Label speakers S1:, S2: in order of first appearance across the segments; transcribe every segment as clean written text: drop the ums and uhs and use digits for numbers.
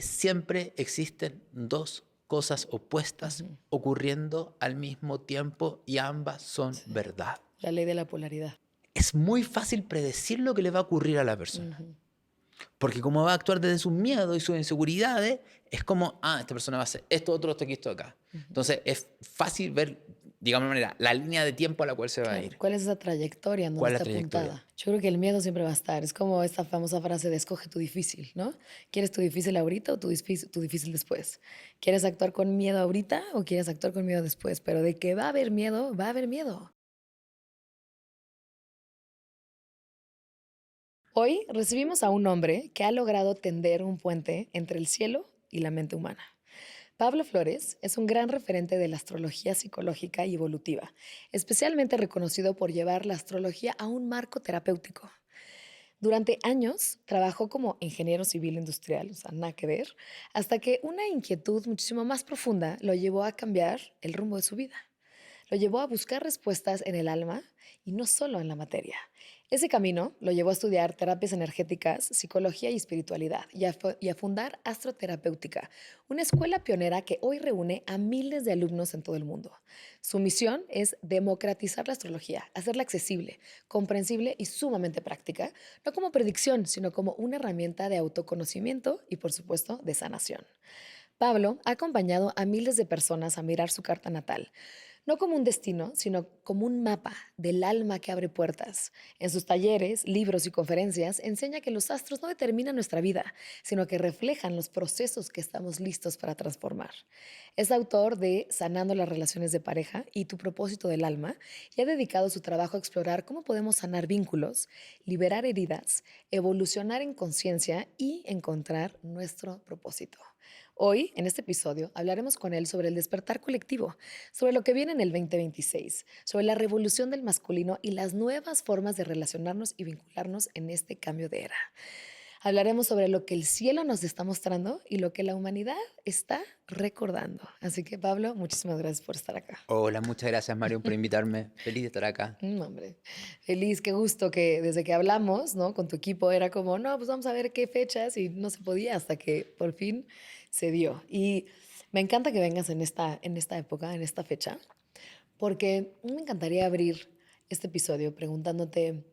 S1: Siempre existen dos cosas opuestas
S2: Ujú.
S1: ocurriendo al mismo tiempo y ambas son
S2: Sí,
S1: verdad.
S2: la ley de la polaridad.
S1: Es muy fácil predecir lo que le va a ocurrir a la persona,
S2: Ujú.
S1: porque como va a actuar desde sus miedos y sus inseguridades, es como, esta persona va a hacer esto, otro, esto acá.
S2: Ujú.
S1: Entonces es fácil ver, digamos de manera, la línea de tiempo a la cual se va a
S2: Claro,
S1: ir.
S2: ¿cuál es esa trayectoria en donde
S1: ¿Cuál es la
S2: está
S1: trayectoria?
S2: apuntada? Yo creo que el miedo siempre va a estar. Es como esta famosa frase de escoge tu difícil, ¿no? ¿Quieres tu difícil ahorita o tu difícil después? ¿Quieres actuar con miedo ahorita o quieres actuar con miedo después? Pero de que va a haber miedo, va a haber miedo. Hoy recibimos a un hombre que ha logrado tender un puente entre el cielo y la mente humana. Pablo Flores es un gran referente de la astrología psicológica y evolutiva, especialmente reconocido por llevar la astrología a un marco terapéutico. Durante años trabajó como ingeniero civil industrial, o sea, nada que ver, hasta que una inquietud muchísimo más profunda lo llevó a cambiar el rumbo de su vida. Lo llevó a buscar respuestas en el alma y no solo en la materia. Ese camino lo llevó a estudiar terapias energéticas, psicología y espiritualidad y a fundar Astroterapéutica, una escuela pionera que hoy reúne a miles de alumnos en todo el mundo. Su misión es democratizar la astrología, hacerla accesible, comprensible y sumamente práctica, no como predicción, sino como una herramienta de autoconocimiento y, por supuesto, de sanación. Pablo ha acompañado a miles de personas a mirar su carta natal, no como un destino, sino como un mapa del alma que abre puertas. En sus talleres, libros y conferencias enseña que los astros no determinan nuestra vida, sino que reflejan los procesos que estamos listos para transformar. Es autor de Sanando las relaciones de pareja y Tu propósito del alma y ha dedicado su trabajo a explorar cómo podemos sanar vínculos, liberar heridas, evolucionar en conciencia y encontrar nuestro propósito. Hoy, en este episodio, hablaremos con él sobre el despertar colectivo, sobre lo que viene en el 2026, sobre la revolución del masculino y las nuevas formas de relacionarnos y vincularnos en este cambio de era. Hablaremos sobre lo que el cielo nos está mostrando y lo que la humanidad está recordando. Así que, Pablo, muchísimas gracias por estar acá.
S1: Hola, muchas gracias Mario por invitarme. Feliz de estar acá.
S2: Hombre, feliz, qué gusto que desde que hablamos, ¿no? Con tu equipo era como, no, pues vamos a ver qué fechas y no se podía hasta que por fin se dio. Y me encanta que vengas en esta época, en esta fecha, porque me encantaría abrir este episodio preguntándote,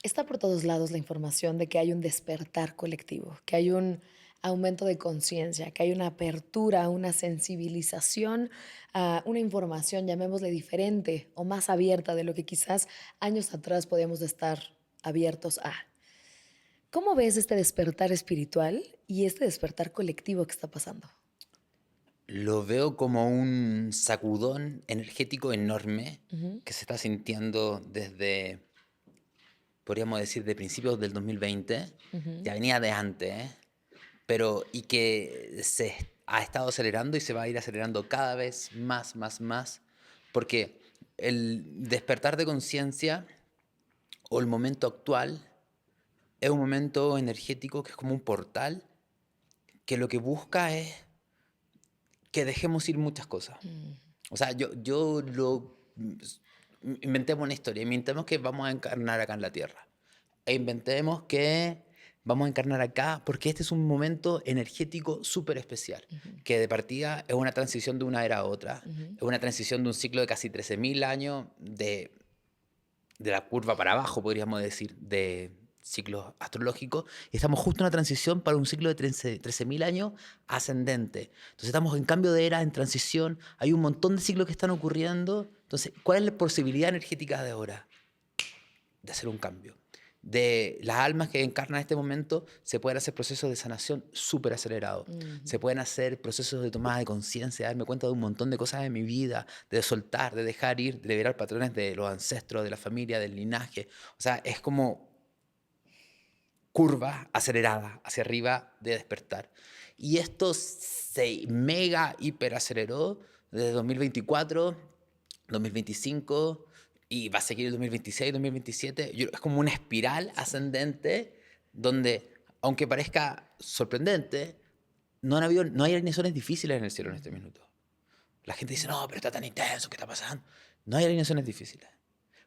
S2: está por todos lados la información de que hay un despertar colectivo, que hay un aumento de conciencia, que hay una apertura, una sensibilización a una información, llamémosle diferente o más abierta de lo que quizás años atrás podíamos estar abiertos a. ¿Cómo ves este despertar espiritual y este despertar colectivo que está pasando?
S1: Lo veo como un sacudón energético enorme
S2: Ujú.
S1: que se está sintiendo desde, podríamos decir, de principios del 2020.
S2: Ujú.
S1: Ya venía de antes, pero y que se ha estado acelerando y se va a ir acelerando cada vez más, más, más, porque el despertar de conciencia o el momento actual es un momento energético que es como un portal que lo que busca es que dejemos ir muchas cosas.
S2: Mm.
S1: O sea, inventemos una historia, inventemos que vamos a encarnar acá en la Tierra. E inventemos que vamos a encarnar acá porque este es un momento energético súper especial,
S2: Ujú.
S1: que de partida es una transición de una era a otra,
S2: Ujú.
S1: es una transición de un ciclo de casi 13.000 años de la curva para abajo, podríamos decir, de ciclos astrológicos, y estamos justo en una transición para un ciclo de 13.000 años ascendente. Entonces estamos en cambio de era, en transición, hay un montón de ciclos que están ocurriendo. Entonces, ¿cuál es la posibilidad energética de ahora? De hacer un cambio. De las almas que encarnan este momento, se pueden hacer procesos de sanación súper acelerados.
S2: Ujú.
S1: Se pueden hacer procesos de tomada de conciencia, darme cuenta de un montón de cosas de mi vida, de soltar, de dejar ir, de liberar patrones de los ancestros, de la familia, del linaje. O sea, es como curva acelerada hacia arriba de despertar. Y esto se mega hiper aceleró desde 2024, 2025 y va a seguir el 2026, 2027. Es como una espiral ascendente donde, aunque parezca sorprendente, no hay alineaciones difíciles en el cielo en este
S2: Ujú.
S1: minuto. La gente dice, no, pero está tan intenso, ¿qué está pasando? No hay alineaciones difíciles.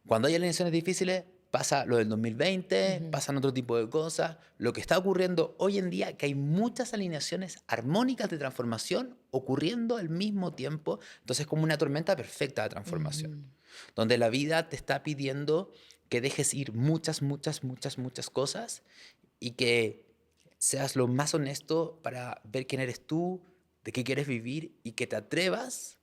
S1: Cuando hay alineaciones difíciles, pasa lo del 2020,
S2: Ujú.
S1: pasan otro tipo de cosas. Lo que está ocurriendo hoy en día, que hay muchas alineaciones armónicas de transformación ocurriendo al mismo tiempo. Entonces es como una tormenta perfecta de transformación,
S2: Ujú.
S1: donde la vida te está pidiendo que dejes ir muchas, muchas, muchas, muchas cosas y que seas lo más honesto para ver quién eres tú, de qué quieres vivir y que te atrevas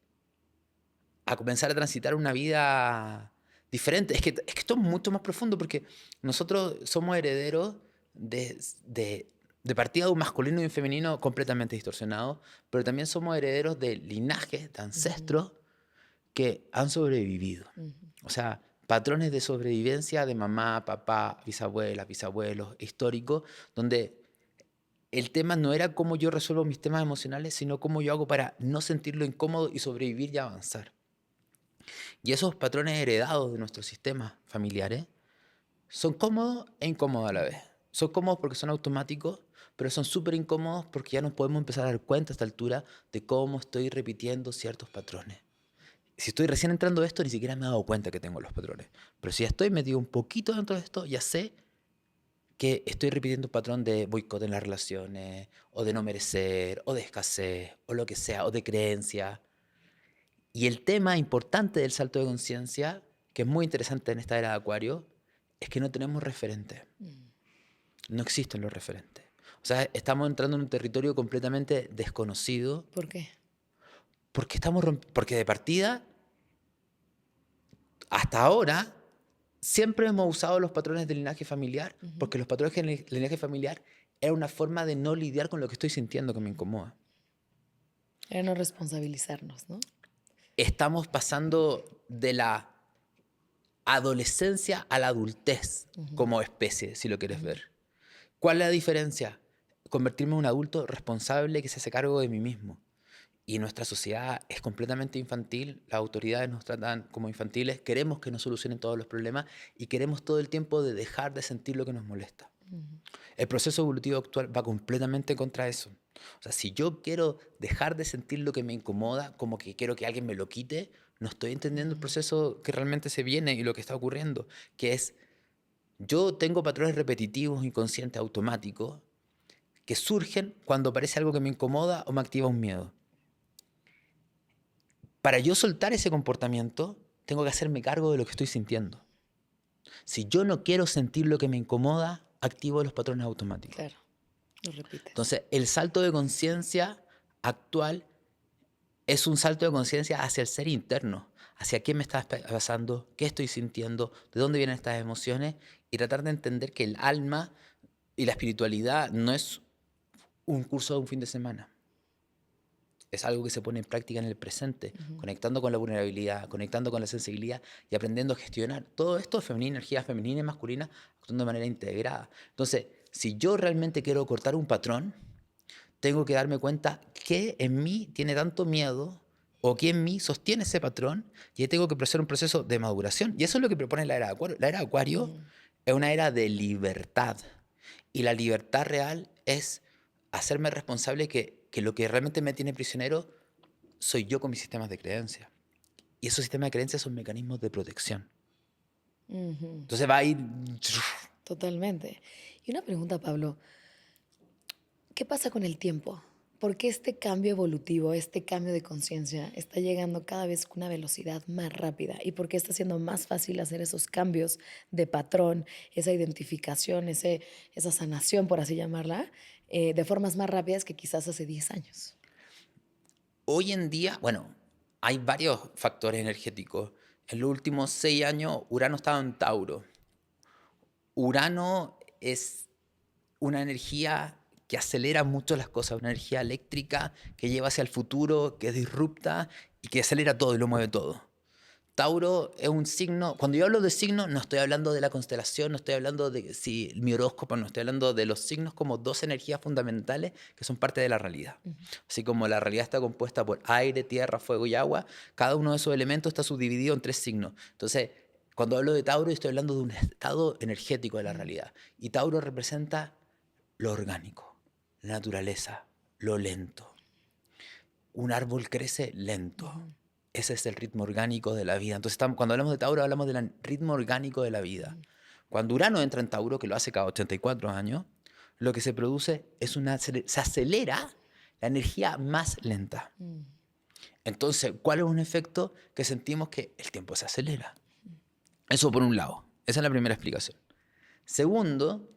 S1: a comenzar a transitar una vida diferente. Es que esto es mucho más profundo porque nosotros somos herederos de, de, de partida de un masculino y un femenino completamente distorsionados, pero también somos herederos de linajes, de
S2: Ujú.
S1: ancestros que han sobrevivido.
S2: Ujú.
S1: O sea, patrones de sobrevivencia de mamá, papá, bisabuelas, bisabuelos, históricos, donde el tema no era cómo yo resuelvo mis temas emocionales, sino cómo yo hago para no sentirlo incómodo y sobrevivir y avanzar. Y esos patrones heredados de nuestros sistemas familiares son cómodos e incómodos a la vez. Son cómodos porque son automáticos, pero son súper incómodos porque ya nos podemos empezar a dar cuenta a esta altura de cómo estoy repitiendo ciertos patrones. Si estoy recién entrando a esto, ni siquiera me he dado cuenta que tengo los patrones. Pero si ya estoy metido un poquito dentro de esto, ya sé que estoy repitiendo un patrón de boicot en las relaciones, o de no merecer, o de escasez, o lo que sea, o de creencia. Y el tema importante del salto de conciencia, que es muy interesante en esta era de Acuario, es que no tenemos referentes.
S2: Mm.
S1: No existen los referentes. O sea, estamos entrando en un territorio completamente desconocido
S2: ¿Por qué?
S1: porque de partida, hasta ahora, siempre hemos usado los patrones del linaje familiar,
S2: Ujú.
S1: porque los patrones del linaje familiar era una forma de no lidiar con lo que estoy sintiendo que me incomoda.
S2: Era no responsabilizarnos, ¿no?
S1: Estamos pasando de la adolescencia a la adultez
S2: Ujú.
S1: como especie, si lo quieres
S2: Ujú.
S1: ver. ¿Cuál es la diferencia? Convertirme en un adulto responsable que se hace cargo de mí mismo. Y nuestra sociedad es completamente infantil, las autoridades nos tratan como infantiles, queremos que nos solucionen todos los problemas y queremos todo el tiempo de dejar de sentir lo que nos molesta.
S2: Ujú.
S1: El proceso evolutivo actual va completamente contra eso. O sea, si yo quiero dejar de sentir lo que me incomoda, como que quiero que alguien me lo quite, no estoy entendiendo el
S2: Ujú.
S1: proceso que realmente se viene y lo que está ocurriendo, que es, yo tengo patrones repetitivos, inconscientes, automáticos, que surgen cuando aparece algo que me incomoda o me activa un miedo. Para yo soltar ese comportamiento, tengo que hacerme cargo de lo que estoy sintiendo. Si yo no quiero sentir lo que me incomoda, activo los patrones automáticos.
S2: Claro, lo repites.
S1: Entonces, el salto de conciencia actual es un salto de conciencia hacia el ser interno, hacia qué me está pasando, qué estoy sintiendo, de dónde vienen estas emociones y tratar de entender que el alma y la espiritualidad no es un curso de un fin de semana. Es algo que se pone en práctica en el presente,
S2: Ujú.
S1: conectando con la vulnerabilidad, conectando con la sensibilidad y aprendiendo a gestionar todo esto, femenina, energía femenina y masculina, actuando de manera integrada. Entonces, si yo realmente quiero cortar un patrón, tengo que darme cuenta qué en mí tiene tanto miedo o qué en mí sostiene ese patrón y ahí tengo que hacer un proceso de maduración. Y eso es lo que propone la era de Acuario. La era de Acuario
S2: Ujú.
S1: es una era de libertad y la libertad real es hacerme responsable que lo que realmente me tiene prisionero soy yo con mis sistemas de creencia. Y esos sistemas de creencia son mecanismos de protección.
S2: Ujú.
S1: Entonces va a ir...
S2: Totalmente. Y una pregunta, Pablo, ¿qué pasa con el tiempo? ¿Por qué este cambio evolutivo, este cambio de conciencia está llegando cada vez con una velocidad más rápida? ¿Y por qué está siendo más fácil hacer esos cambios de patrón, esa identificación, esa sanación, por así llamarla, de formas más rápidas que quizás hace 10 años?
S1: Hoy en día, bueno, hay varios factores energéticos. En los últimos 6 años, Urano estaba en Tauro. Urano es una energía que acelera mucho las cosas, una energía eléctrica que lleva hacia el futuro, que disrupta y que acelera todo y lo mueve todo. Tauro es un signo, cuando yo hablo de signos, no estoy hablando de la constelación, no estoy hablando de si mi horóscopo, no estoy hablando de los signos como dos energías fundamentales que son parte de la realidad.
S2: Ujú.
S1: Así como la realidad está compuesta por aire, tierra, fuego y agua, cada uno de esos elementos está subdividido en tres signos. Entonces, cuando hablo de Tauro, estoy hablando de un estado energético de la
S2: Ujú.
S1: realidad. Y Tauro representa lo orgánico, la naturaleza, lo lento. Un árbol crece lento.
S2: Ujú.
S1: Ese es el ritmo orgánico de la vida. Entonces, cuando hablamos de Tauro, hablamos del ritmo orgánico de la vida.
S2: Ujú.
S1: Cuando Urano entra en Tauro, que lo hace cada 84 años, lo que se produce es se acelera la energía más lenta. Entonces, ¿cuál es un efecto? Que sentimos que el tiempo se acelera. Eso por un lado. Esa es la primera explicación. Segundo,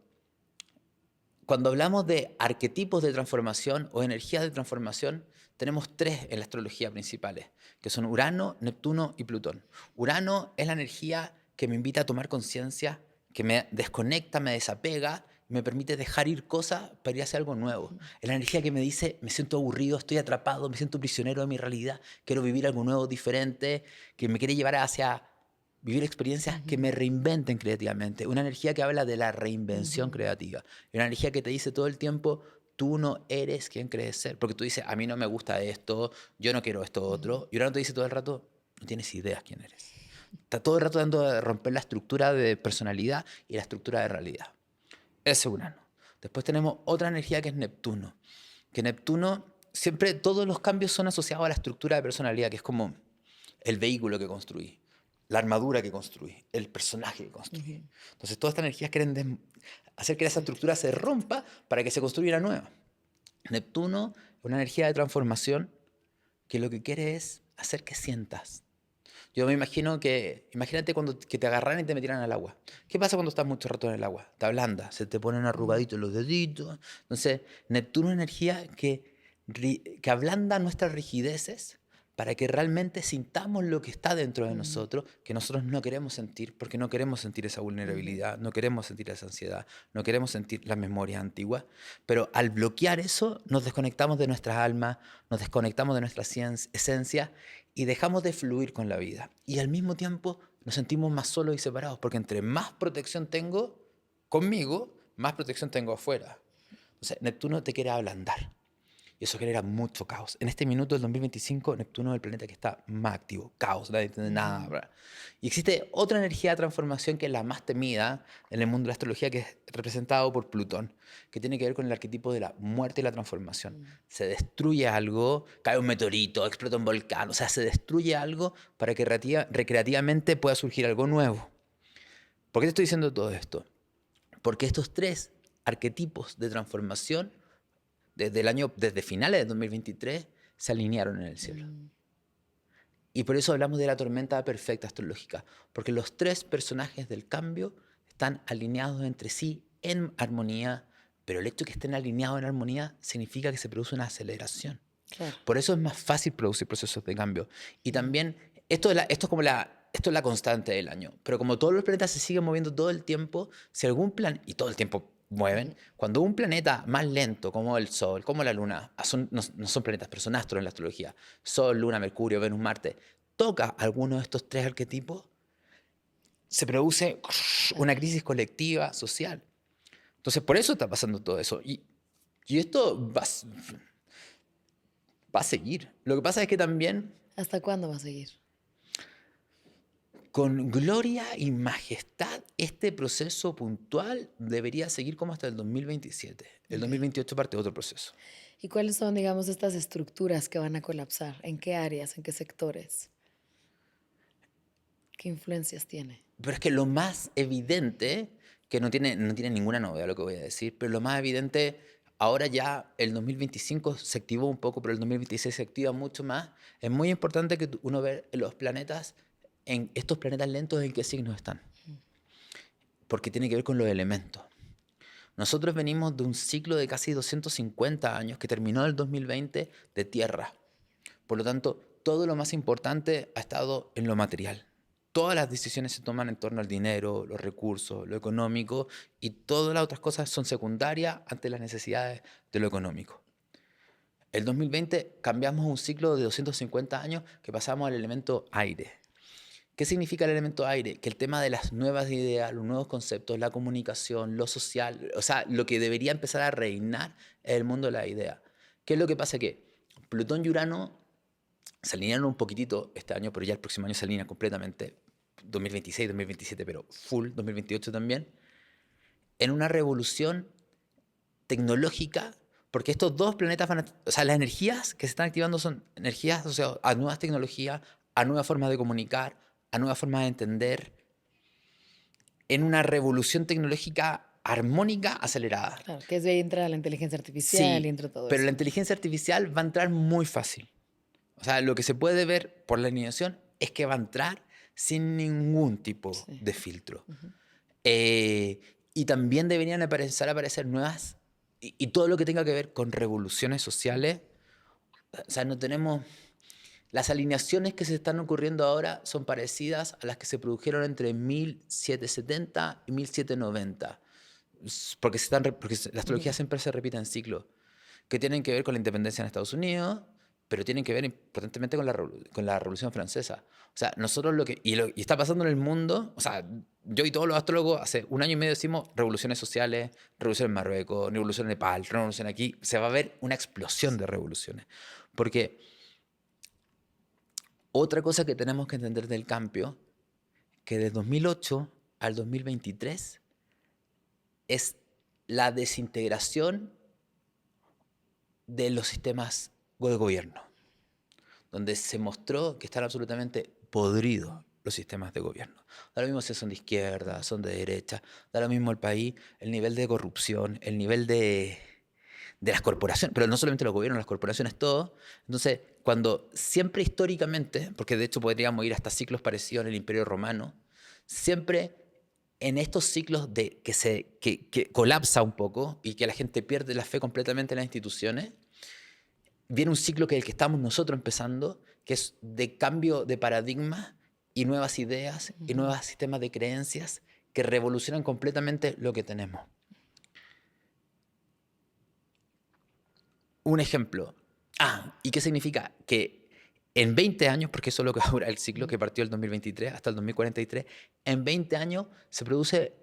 S1: cuando hablamos de arquetipos de transformación o energías de transformación, tenemos tres en la astrología principales, que son Urano, Neptuno y Plutón. Urano es la energía que me invita a tomar conciencia, que me desconecta, me desapega, me permite dejar ir cosas para ir hacia algo nuevo. Es la energía que me dice, me siento aburrido, estoy atrapado, me siento prisionero de mi realidad, quiero vivir algo nuevo, diferente, que me quiere llevar hacia vivir experiencias que me reinventen creativamente. Una energía que habla de la reinvención creativa. Y una energía que te dice todo el tiempo, tú no eres quien crees ser. Porque tú dices, a mí no me gusta esto, yo no quiero esto otro. Y ahora te dice todo el rato, no tienes ideas quién eres. Está todo el rato dando de romper la estructura de personalidad y la estructura de realidad. Ese es Urano. Después tenemos otra energía que es Neptuno. Que Neptuno, siempre todos los cambios son asociados a la estructura de personalidad, que es como el vehículo que construí, la armadura que construí, el personaje que construí. Entonces todas estas energías quieren hacer que esa estructura se rompa para que se construya una nueva. Neptuno es una energía de transformación que lo que quiere es hacer que sientas. Yo me imagino imagínate que te agarraran y te metieran al agua. ¿Qué pasa cuando estás mucho rato en el agua? Te ablanda, se te ponen arrugaditos los deditos. Entonces, Neptuno es una energía que ablanda nuestras rigideces para que realmente sintamos lo que está dentro de nosotros, que nosotros no queremos sentir, porque no queremos sentir esa vulnerabilidad, no queremos sentir esa ansiedad, no queremos sentir las memorias antiguas, pero al bloquear eso nos desconectamos de nuestras almas, nos desconectamos de nuestra esencia y dejamos de fluir con la vida. Y al mismo tiempo nos sentimos más solos y separados, porque entre más protección tengo conmigo, más protección tengo afuera. Entonces, Neptuno te quiere ablandar. Y eso genera mucho caos. En este minuto del 2025, Neptuno es el planeta que está más activo. Caos, nadie entiende nada. Bla. Y existe otra energía de transformación que es la más temida en el mundo de la astrología, que es representado por Plutón, que tiene que ver con el arquetipo de la muerte y la transformación. Se destruye algo, cae un meteorito, explota un volcán, o sea, se destruye algo para que recreativamente pueda surgir algo nuevo. ¿Por qué te estoy diciendo todo esto? Porque estos tres arquetipos de transformación desde finales de 2023 se alinearon en el cielo. Y por eso hablamos de la tormenta perfecta astrológica, porque los tres personajes del cambio están alineados entre sí en armonía, pero el hecho de que estén alineados en armonía significa que se produce una aceleración. Claro. Por eso es más fácil producir procesos de cambio. Y también, esto es la constante del año, pero como todos los planetas se siguen moviendo todo el tiempo, si algún plan, y todo el tiempo mueven, cuando un planeta más lento como el Sol, como la Luna, no son planetas, pero son astros en la astrología, Sol, Luna, Mercurio, Venus, Marte, toca alguno de estos tres arquetipos, se produce una crisis colectiva, social. Entonces, por eso está pasando todo eso. Y esto va a seguir. Lo que pasa es que también...
S2: ¿Hasta cuándo va a seguir?
S1: Con gloria y majestad, este proceso puntual debería seguir como hasta el 2027. El 2028 parte otro proceso.
S2: ¿Y cuáles son, digamos, estas estructuras que van a colapsar? ¿En qué áreas? ¿En qué sectores? ¿Qué influencias tiene?
S1: Pero es que lo más evidente, que no tiene ninguna novedad lo que voy a decir, pero lo más evidente, ahora ya el 2025 se activó un poco, pero el 2026 se activa mucho más. Es muy importante que uno vea los planetas, en estos planetas lentos, en qué signos están. Porque tiene que ver con los elementos. Nosotros venimos de un ciclo de casi 250 años que terminó en el 2020 de tierra. Por lo tanto, todo lo más importante ha estado en lo material. Todas las decisiones se toman en torno al dinero, los recursos, lo económico, y todas las otras cosas son secundarias ante las necesidades de lo económico. El 2020 cambiamos un ciclo de 250 años que pasamos al elemento aire. ¿Qué significa el elemento aire? Que el tema de las nuevas ideas, los nuevos conceptos, la comunicación, lo social, o sea, lo que debería empezar a reinar es el mundo de la idea. ¿Qué es lo que pasa? Que Plutón y Urano se alinearon un poquitito este año, pero ya el próximo año se alinea completamente, 2026, 2027, pero full, 2028 también, en una revolución tecnológica, porque estos dos planetas o sea, las energías que se están activando son energías asociadas a nuevas tecnologías, a nuevas formas de comunicar, a nuevas formas de entender. en una revolución tecnológica armónica acelerada.
S2: Claro, que es de ahí entra la inteligencia artificial y
S1: Sí,
S2: entra todo
S1: pero
S2: eso.
S1: la inteligencia artificial va a entrar muy fácil. O sea, lo que se puede ver por la animación es que va a entrar sin ningún tipo
S2: Sí.
S1: de filtro.
S2: Ujú.
S1: Y también deberían empezar a aparecer nuevas, y todo lo que tenga que ver con revoluciones sociales. O sea, no tenemos... Las alineaciones que se están ocurriendo ahora son parecidas a las que se produjeron entre 1770 y 1790. Porque, porque la astrología
S2: Ya.
S1: siempre se repite en ciclos, que tienen que ver con la independencia en Estados Unidos, pero tienen que ver importantemente con la Revolución Francesa. O sea, nosotros y está pasando en el mundo, o sea, yo y todos los astrólogos hace un año y medio decimos revoluciones sociales, revolución en Marruecos, revolución en Nepal, revolución aquí. Se va a ver una explosión de revoluciones. Porque otra cosa que tenemos que entender del cambio, que de 2008 al 2023 es la desintegración de los sistemas de gobierno, donde se mostró que están absolutamente podridos los sistemas de gobierno. Da lo mismo si son de izquierda, son de derecha, da lo mismo el país, el nivel de corrupción, el nivel de las corporaciones, pero no solamente los gobiernos, las corporaciones, todo. Entonces, cuando siempre históricamente, porque de hecho podríamos ir hasta ciclos parecidos en el Imperio Romano, siempre en estos ciclos que colapsa un poco y que la gente pierde la fe completamente en las instituciones, viene un ciclo que es el que estamos nosotros empezando, que es de cambio de paradigma y nuevas ideas y nuevos sistemas de creencias que revolucionan completamente lo que tenemos. Un ejemplo. ¿Y qué significa? Que en 20 años, porque eso es lo que va a durar el ciclo que partió el 2023 hasta el 2043, en 20 años se produce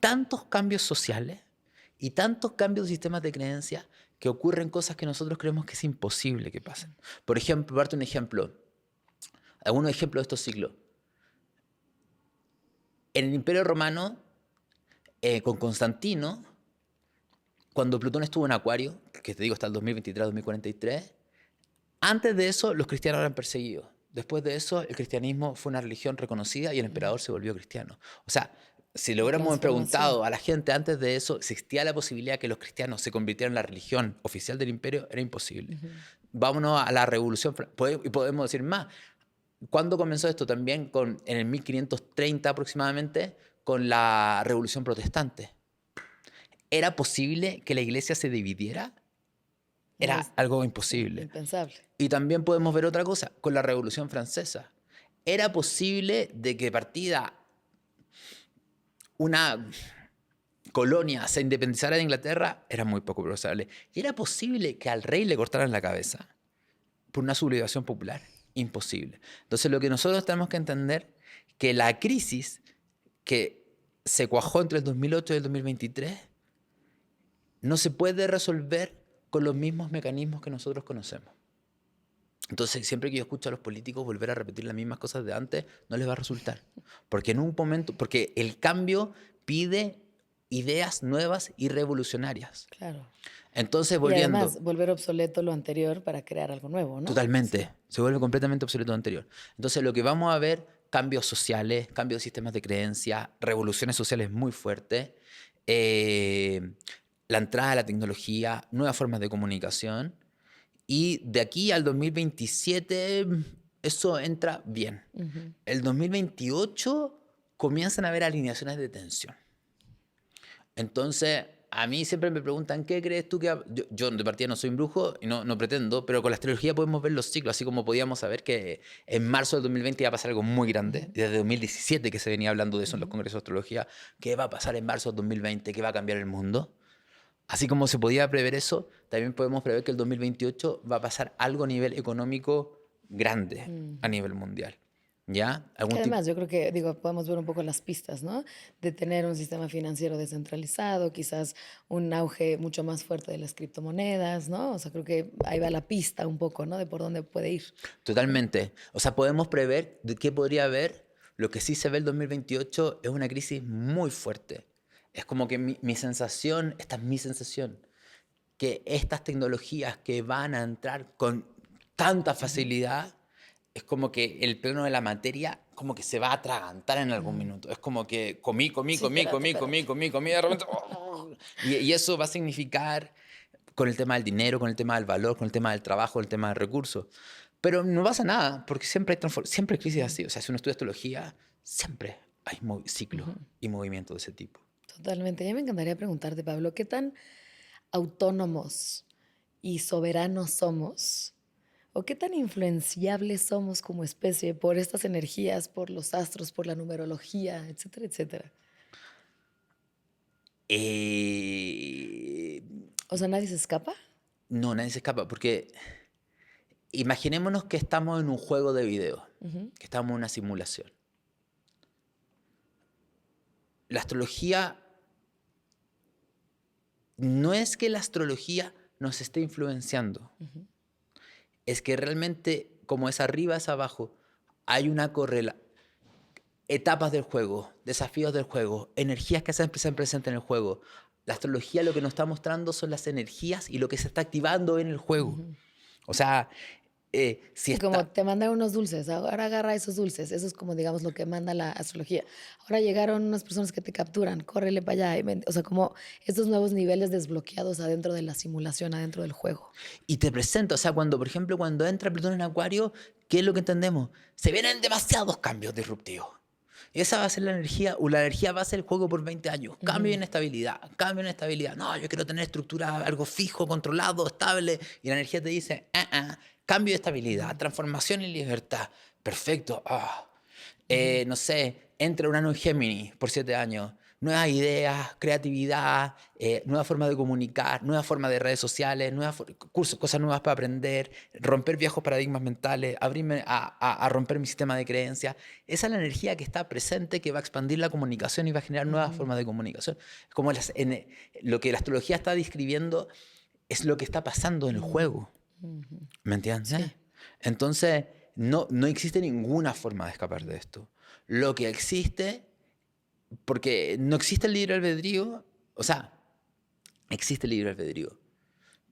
S1: tantos cambios sociales y tantos cambios de sistemas de creencias que ocurren cosas que nosotros creemos que es imposible que pasen. Por ejemplo, darte un ejemplo, algunos ejemplos de estos ciclos. En el Imperio Romano, con Constantino, cuando Plutón estuvo en Acuario, que te digo hasta el 2023-2043, antes de eso los cristianos eran perseguidos. Después de eso el cristianismo fue una religión reconocida y el emperador se volvió cristiano. O sea, si lo
S2: La
S1: hubiéramos
S2: transformación.
S1: preguntado a la gente antes de eso, existía la posibilidad de que los cristianos se convirtieran en la religión oficial del imperio, era imposible. Vámonos a la revolución, y podemos decir más. ¿Cuándo comenzó esto? También en el 1530 aproximadamente, con la revolución protestante. ¿Era posible que la iglesia se dividiera?
S2: No
S1: Era
S2: es
S1: algo
S2: sí,
S1: imposible.
S2: impensable.
S1: Y también podemos ver otra cosa, con la Revolución Francesa. ¿Era posible de que partida una colonia se independizara de Inglaterra? Era muy poco probable. ¿Y era posible que al rey le cortaran la cabeza por una sublevación popular? Imposible. Entonces lo que nosotros tenemos que entender que la crisis que se cuajó entre el 2008 y el 2023 no se puede resolver con los mismos mecanismos que nosotros conocemos. Entonces, siempre que yo escucho a los políticos volver a repetir las mismas cosas de antes, no les va a resultar. Porque en un momento, porque el cambio pide ideas nuevas y revolucionarias.
S2: Claro.
S1: Entonces,
S2: Y
S1: volviendo,
S2: además, volver obsoleto lo anterior para crear algo nuevo, ¿no?
S1: totalmente,
S2: Sí.
S1: se vuelve completamente obsoleto lo anterior. Entonces, lo que vamos a ver, cambios sociales, cambios de sistemas de creencia, revoluciones sociales muy fuertes, eh, la entrada de la tecnología, nuevas formas de comunicación. Y de aquí al 2027 eso entra bien. El 2028 comienzan a haber alineaciones de tensión. Entonces, a mí siempre me preguntan, ¿qué crees tú que...? Yo de partida no soy un brujo y no pretendo, pero con la astrología podemos ver los ciclos, así como podíamos saber que en marzo del 2020 iba a pasar algo muy grande. Desde 2017 que se venía hablando de eso en los congresos de astrología. ¿Qué va a pasar en marzo del 2020? ¿Qué va a cambiar el mundo? Así como se podía prever eso, también podemos prever que el 2028 va a pasar algo a nivel económico grande a nivel mundial. ¿Ya?
S2: Que
S1: ¿Algún tipo?
S2: además yo creo que, digo, podemos ver un poco las pistas, ¿no? De tener un sistema financiero descentralizado, quizás un auge mucho más fuerte de las criptomonedas, ¿no? O sea, creo que ahí va la pista un poco, ¿no? De por dónde puede ir.
S1: Totalmente. O sea, podemos prever de qué podría haber. Lo que sí se ve el 2028 es una crisis muy fuerte. Es como que mi sensación, esta es mi sensación, que estas tecnologías que van a entrar con tanta facilidad, es como que el plano de la materia como que se va a atragantar en algún minuto. Es como que comí, de repente... Y eso va a significar con el tema del dinero, con el tema del valor, con el tema del trabajo, con el tema del recurso. Pero no pasa nada, porque siempre hay crisis así. O sea, si uno estudia astrología, siempre hay ciclos y movimientos de ese tipo.
S2: Totalmente. Ya me encantaría preguntarte, Pablo, ¿qué tan autónomos y soberanos somos? ¿O qué tan influenciables somos como especie por estas energías, por los astros, por la numerología, etcétera, etcétera?
S1: Eh,
S2: O sea, ¿nadie se escapa?
S1: no, nadie se escapa, porque imaginémonos que estamos en un juego de video, que estamos en una simulación. La astrología, no es que la astrología nos esté influenciando, es que realmente, como es arriba, es abajo, hay una correlación. Etapas del juego, desafíos del juego, energías que siempre se presentan en el juego. La astrología lo que nos está mostrando son las energías y lo que se está activando en el juego. O sea, si
S2: Sí, como
S1: está...
S2: te mandan unos dulces, ahora agarra esos dulces. Eso es como, digamos, lo que manda la astrología. Ahora llegaron unas personas que te capturan, córrele para allá. O sea, como estos nuevos niveles desbloqueados adentro de la simulación, adentro del juego.
S1: Y te presenta, o sea, cuando, por ejemplo, cuando entra Plutón en Acuario, ¿qué es lo que entendemos? Se vienen demasiados cambios disruptivos. Esa va a ser la energía, o la energía va a ser el juego por 20 años. Cambio y inestabilidad, cambio y inestabilidad. No, yo quiero tener estructura, algo fijo, controlado, estable. Y la energía te dice, cambio y estabilidad, transformación y libertad. Perfecto. No sé, entra Urano en Géminis por 7 años. Nuevas ideas, creatividad, nueva forma de comunicar, nueva forma de redes sociales, cursos, cosas nuevas para aprender, romper viejos paradigmas mentales, abrirme a romper mi sistema de creencias. Esa es la energía que está presente, que va a expandir la comunicación y va a generar nuevas formas de comunicación. Como lo que la astrología está describiendo es lo que está pasando en el juego. ¿Me entiendes?
S2: Sí.
S1: Entonces, no existe ninguna forma de escapar de esto. Lo que existe, porque no existe el libre albedrío, o sea, existe el libre albedrío,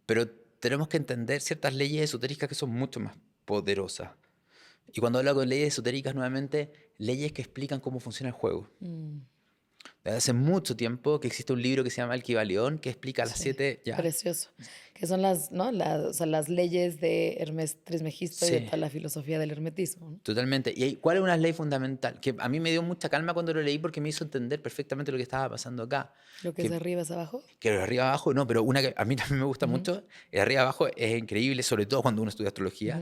S1: pero tenemos que entender ciertas leyes esotéricas que son mucho más poderosas. Y cuando hablo con leyes esotéricas, nuevamente, leyes que explican cómo funciona el juego. Desde hace mucho tiempo que existe un libro que se llama El Kybalión, que explica las 7... ¿ya?
S2: Precioso. Que son las, ¿no? O sea, las leyes de Hermes Trismegisto y de
S1: Sí.
S2: toda la filosofía del hermetismo, ¿no?
S1: Totalmente. ¿Y cuál es una ley fundamental? Que a mí me dio mucha calma cuando lo leí porque me hizo entender perfectamente lo que estaba pasando acá.
S2: Lo que es de arriba es abajo.
S1: Que de arriba abajo, no, pero una que a mí también me gusta mucho, de arriba abajo es increíble, sobre todo cuando uno estudia astrología,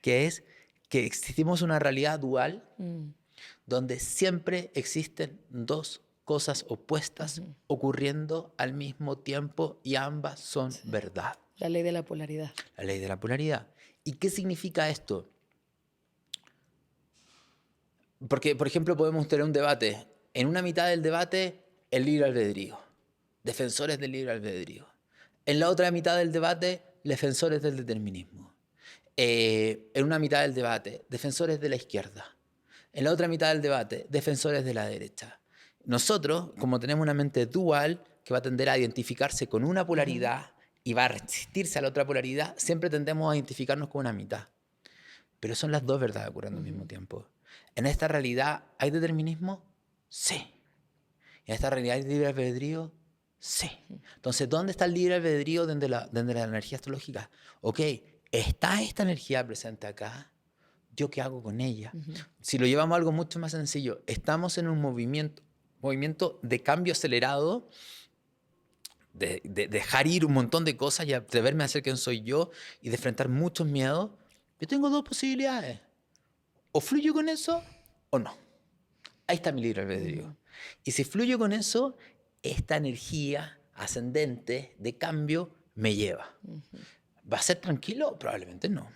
S1: que es que existimos una realidad dual donde siempre existen dos cosas opuestas ocurriendo al mismo tiempo y ambas son verdad.
S2: La ley de la polaridad.
S1: La ley de la polaridad. ¿Y qué significa esto? Porque, por ejemplo, podemos tener un debate. En una mitad del debate, el libre albedrío. Defensores del libre albedrío. En la otra mitad del debate, defensores del determinismo. En una mitad del debate, defensores de la izquierda. En la otra mitad del debate, defensores de la derecha. Nosotros, como tenemos una mente dual, que va a tender a identificarse con una polaridad y va a resistirse a la otra polaridad, siempre tendemos a identificarnos con una mitad. Pero son las dos verdades ocurriendo al mismo tiempo. ¿En esta realidad hay determinismo? Sí. ¿En esta realidad hay libre albedrío? Sí. Entonces, ¿dónde está el libre albedrío dentro de la energía astrológica? Ok, ¿está esta energía presente acá? ¿Yo qué hago con ella? Si lo llevamos a algo mucho más sencillo, estamos en un movimiento de cambio acelerado, de dejar ir un montón de cosas y atreverme a ser quien soy yo y de enfrentar muchos miedos. Yo tengo dos posibilidades. O fluyo con eso o no. Ahí está mi libre albedrío. Y si fluyo con eso, esta energía ascendente de cambio me lleva. ¿Va a ser tranquilo? Probablemente no.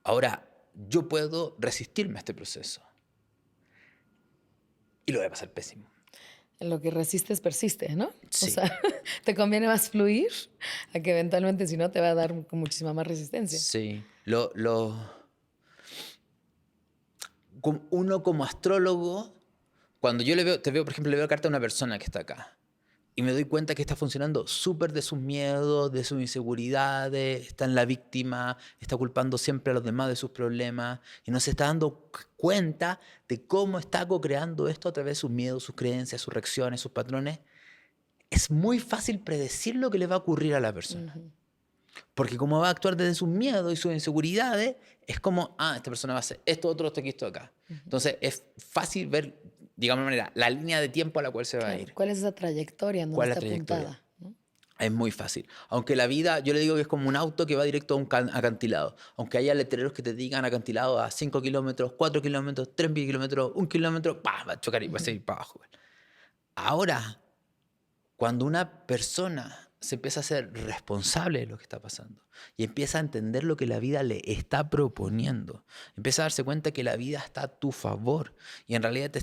S1: Ahora, yo puedo resistirme a este proceso. Y lo voy a pasar pésimo.
S2: En lo que resistes, persiste, ¿no?
S1: Sí.
S2: O sea, te conviene más fluir a que eventualmente, si no, te va a dar muchísima más resistencia.
S1: Sí. Uno como astrólogo, cuando yo te veo, por ejemplo, le veo carta a una persona que está acá, y me doy cuenta que está funcionando súper de sus miedos, de sus inseguridades, está en la víctima, está culpando siempre a los demás de sus problemas y no se está dando cuenta de cómo está co-creando esto a través de sus miedos, sus creencias, sus reacciones, sus patrones. Es muy fácil predecir lo que le va a ocurrir a la persona. Porque como va a actuar desde sus miedos y sus inseguridades, es como, esta persona va a hacer esto, otro, esto aquí, esto acá. Entonces es fácil ver, digamos de manera, la línea de tiempo a la cual se va a ir.
S2: ¿Cuál es esa trayectoria en donde
S1: ¿Cuál es la
S2: está
S1: trayectoria?
S2: apuntada? ¿No?
S1: Es muy fácil. Aunque la vida, yo le digo que es como un auto que va directo a un acantilado. Aunque haya letreros que te digan acantilado a 5 kilómetros, 4 kilómetros, 3 kilómetros, 1 kilómetro, va a chocar y va a seguir para abajo. Ahora, cuando una persona se empieza a ser responsable de lo que está pasando y empieza a entender lo que la vida le está proponiendo, empieza a darse cuenta que la vida está a tu favor y en realidad te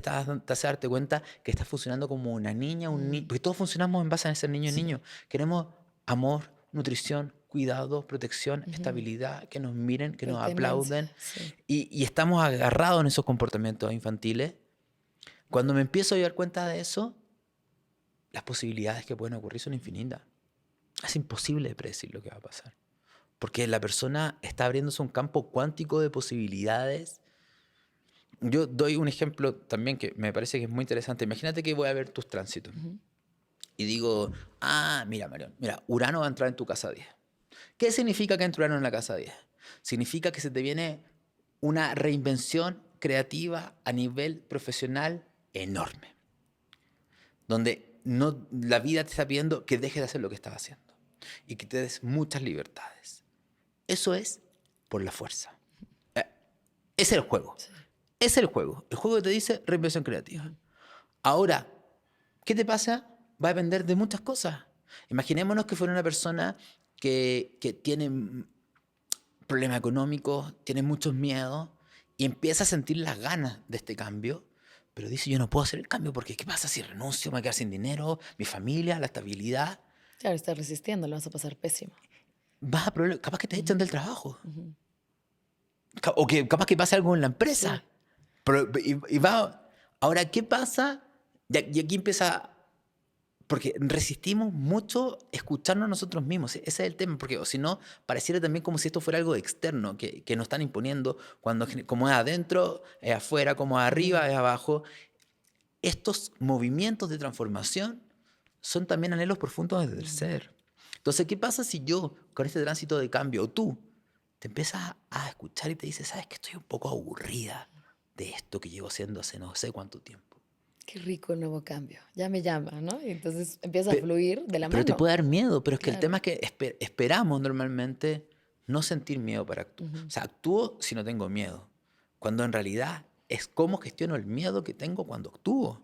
S1: hace darte cuenta que estás funcionando como una niña, un niño, porque todos funcionamos en base a ser niño y niño. Queremos amor, nutrición, cuidado, protección, estabilidad, que nos miren, que nos aplauden y estamos agarrados en esos comportamientos infantiles. Cuando me empiezo a dar cuenta de eso, las posibilidades que pueden ocurrir son infinitas. Es imposible de predecir lo que va a pasar. Porque la persona está abriéndose un campo cuántico de posibilidades. Yo doy un ejemplo también que me parece que es muy interesante. Imagínate que voy a ver tus tránsitos. Y digo, mira, Marión, mira, Urano va a entrar en tu casa 10. ¿Qué significa que entra Urano en la casa 10? Significa que se te viene una reinvención creativa a nivel profesional enorme. Donde la vida te está pidiendo que dejes de hacer lo que estás haciendo y que te des muchas libertades. Eso es por la fuerza. Es el juego. Sí. Es el juego. El juego te dice reinvención creativa. Ahora, ¿qué te pasa? Va a depender de muchas cosas. Imaginémonos que fuera una persona que tiene problemas económicos, tiene muchos miedos y empieza a sentir las ganas de este cambio. Pero dice, yo no puedo hacer el cambio porque ¿qué pasa si renuncio? Me voy a quedar sin dinero, mi familia, la estabilidad.
S2: Claro, estás resistiendo, lo vas a pasar pésimo.
S1: Capaz que te echan del trabajo. O que capaz que pase algo en la empresa. Sí. Pero, ahora, ¿qué pasa? Y aquí empieza... Porque resistimos mucho escucharnos a nosotros mismos. Ese es el tema. Porque si no, pareciera también como si esto fuera algo externo que nos están imponiendo. Cuando, como es adentro, es afuera, como es arriba, es abajo. Estos movimientos de transformación son también anhelos profundos desde el ser. Entonces, ¿qué pasa si yo, con este tránsito de cambio, o tú, te empiezas a escuchar y te dices, sabes que estoy un poco aburrida de esto que llevo haciendo hace no sé cuánto tiempo?
S2: Qué rico el nuevo cambio. Ya me llama, ¿no? Y entonces empieza a fluir de la mano.
S1: Pero te puede dar miedo, pero es que el tema es que esperamos normalmente no sentir miedo para actuar. O sea, actúo si no tengo miedo, cuando en realidad es cómo gestiono el miedo que tengo cuando actúo.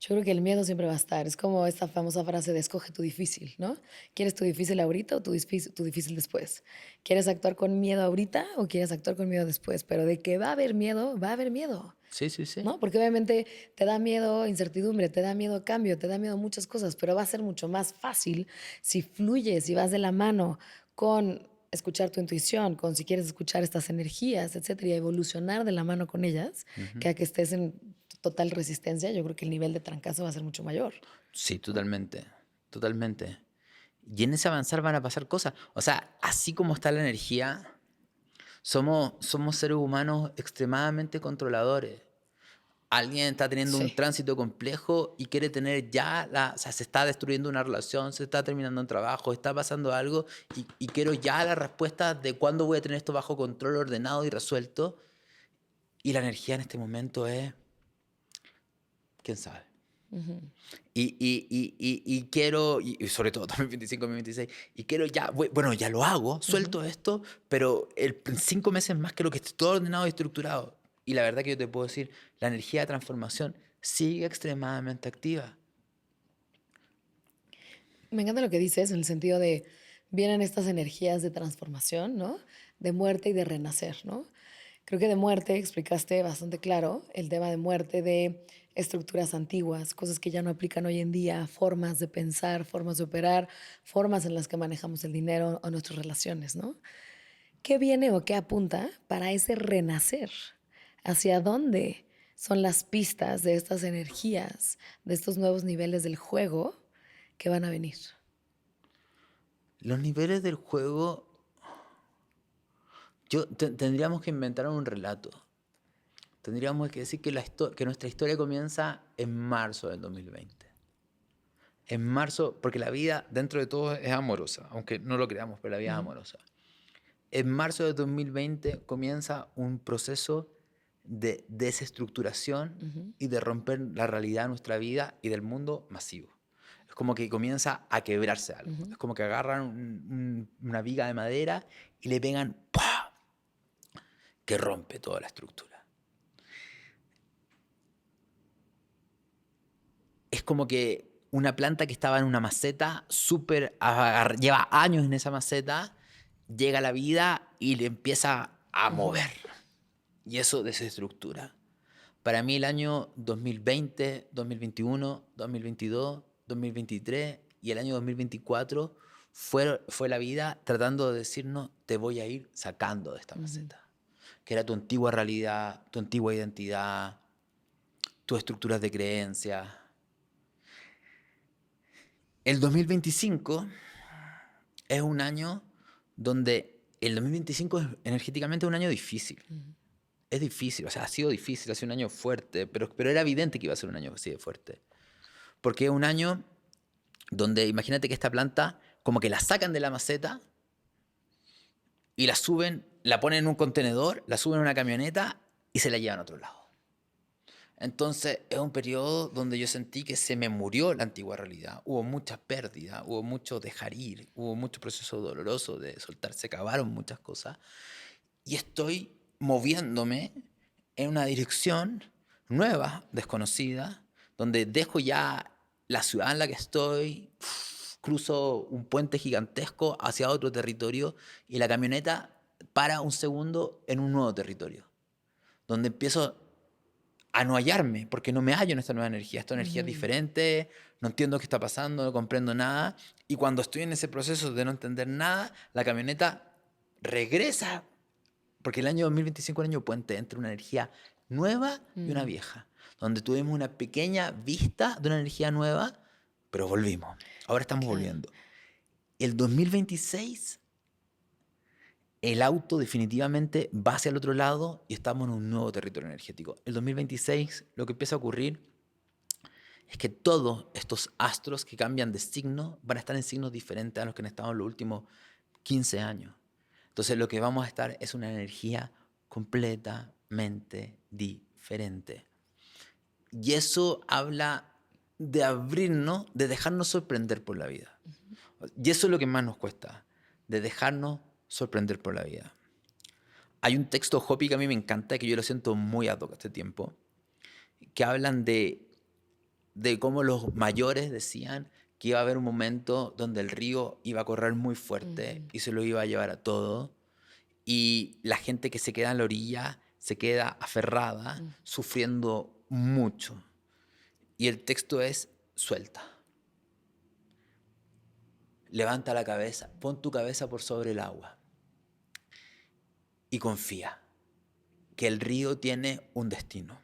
S2: Yo creo que el miedo siempre va a estar. Es como esta famosa frase de escoge tu difícil, ¿no? ¿Quieres tu difícil ahorita o tu difícil después? ¿Quieres actuar con miedo ahorita o quieres actuar con miedo después? Pero de que va a haber miedo, va a haber miedo.
S1: Sí, sí, sí.
S2: ¿No? Porque obviamente te da miedo incertidumbre, te da miedo cambio, te da miedo muchas cosas, pero va a ser mucho más fácil si fluyes y vas de la mano con escuchar tu intuición, con si quieres escuchar estas energías, etcétera, y evolucionar de la mano con ellas, que a que estés en total resistencia. Yo creo que el nivel de trancazo va a ser mucho mayor.
S1: Sí, totalmente, totalmente. Y en ese avanzar van a pasar cosas. O sea, así como está la energía, somos seres humanos extremadamente controladores. Alguien está teniendo un tránsito complejo y quiere tener o sea, se está destruyendo una relación, se está terminando un trabajo, está pasando algo y quiero ya la respuesta de cuándo voy a tener esto bajo control, ordenado y resuelto. Y la energía en este momento es, ¿quién sabe? Y quiero, y sobre todo 2025, 2026, y quiero ya, bueno, ya lo hago, suelto esto, pero en 5 meses más quiero que esté todo ordenado y estructurado. Y la verdad que yo te puedo decir, la energía de transformación sigue extremadamente activa.
S2: Me encanta lo que dices en el sentido de vienen estas energías de transformación, ¿no? De muerte y de renacer, ¿no? Creo que de muerte explicaste bastante claro el tema de muerte de estructuras antiguas, cosas que ya no aplican hoy en día, formas de pensar, formas de operar, formas en las que manejamos el dinero o nuestras relaciones, ¿no? ¿Qué viene o qué apunta para ese renacer? ¿Hacia dónde son las pistas de estas energías, de estos nuevos niveles del juego que van a venir?
S1: Los niveles del juego, tendríamos que inventar un relato. Tendríamos que decir que nuestra historia comienza en marzo del 2020. En marzo, porque la vida dentro de todo es amorosa, aunque no lo creamos, pero la vida es amorosa. En marzo de 2020 comienza un proceso de desestructuración y de romper la realidad de nuestra vida y del mundo masivo. Es como que comienza a quebrarse algo. Es como que agarran una viga de madera y le pegan ¡pah!, que rompe toda la estructura. Es como que una planta que estaba en una maceta, lleva años en esa maceta, llega a la vida y le empieza a mover. Y eso desestructura. Para mí el año 2020, 2021, 2022, 2023 y el año 2024 fue la vida tratando de decirnos, te voy a ir sacando de esta maceta. Que era tu antigua realidad, tu antigua identidad, tus estructuras de creencias. El 2025 es un año donde el 2025 es energéticamente un año difícil. Es difícil, o sea, ha sido difícil, ha sido un año fuerte, pero era evidente que iba a ser un año así de fuerte. Porque es un año donde, imagínate que esta planta, como que la sacan de la maceta y la suben, la ponen en un contenedor, la suben en una camioneta y se la llevan a otro lado. Entonces es un periodo donde yo sentí que se me murió la antigua realidad. Hubo mucha pérdida, hubo mucho dejar ir, hubo mucho proceso doloroso de soltar, se acabaron muchas cosas. Y estoy moviéndome en una dirección nueva, desconocida, donde dejo ya la ciudad en la que estoy, cruzo un puente gigantesco hacia otro territorio y la camioneta para un segundo en un nuevo territorio, donde empiezo a no hallarme, porque no me hallo en esta nueva energía. Esta energía es diferente, no entiendo qué está pasando, no comprendo nada. Y cuando estoy en ese proceso de no entender nada, la camioneta regresa, porque el año 2025 es un año puente entre una energía nueva y una vieja, donde tuvimos una pequeña vista de una energía nueva, pero volvimos. Ahora estamos volviendo. El 2026... el auto definitivamente va hacia el otro lado y estamos en un nuevo territorio energético. El 2026 lo que empieza a ocurrir es que todos estos astros que cambian de signo van a estar en signos diferentes a los que han estado en los últimos 15 años. Entonces lo que vamos a estar es una energía completamente diferente. Y eso habla de abrirnos, de dejarnos sorprender por la vida. Y eso es lo que más nos cuesta, de dejarnos sorprender por la vida. Hay un texto Hopi que a mí me encanta, que yo lo siento muy ad hoc este tiempo, que hablan de cómo los mayores decían que iba a haber un momento donde el río iba a correr muy fuerte y se lo iba a llevar a todo, y la gente que se queda en la orilla se queda aferrada, sufriendo mucho. Y el texto es: suelta. Levanta la cabeza, pon tu cabeza por sobre el agua y confía que el río tiene un destino.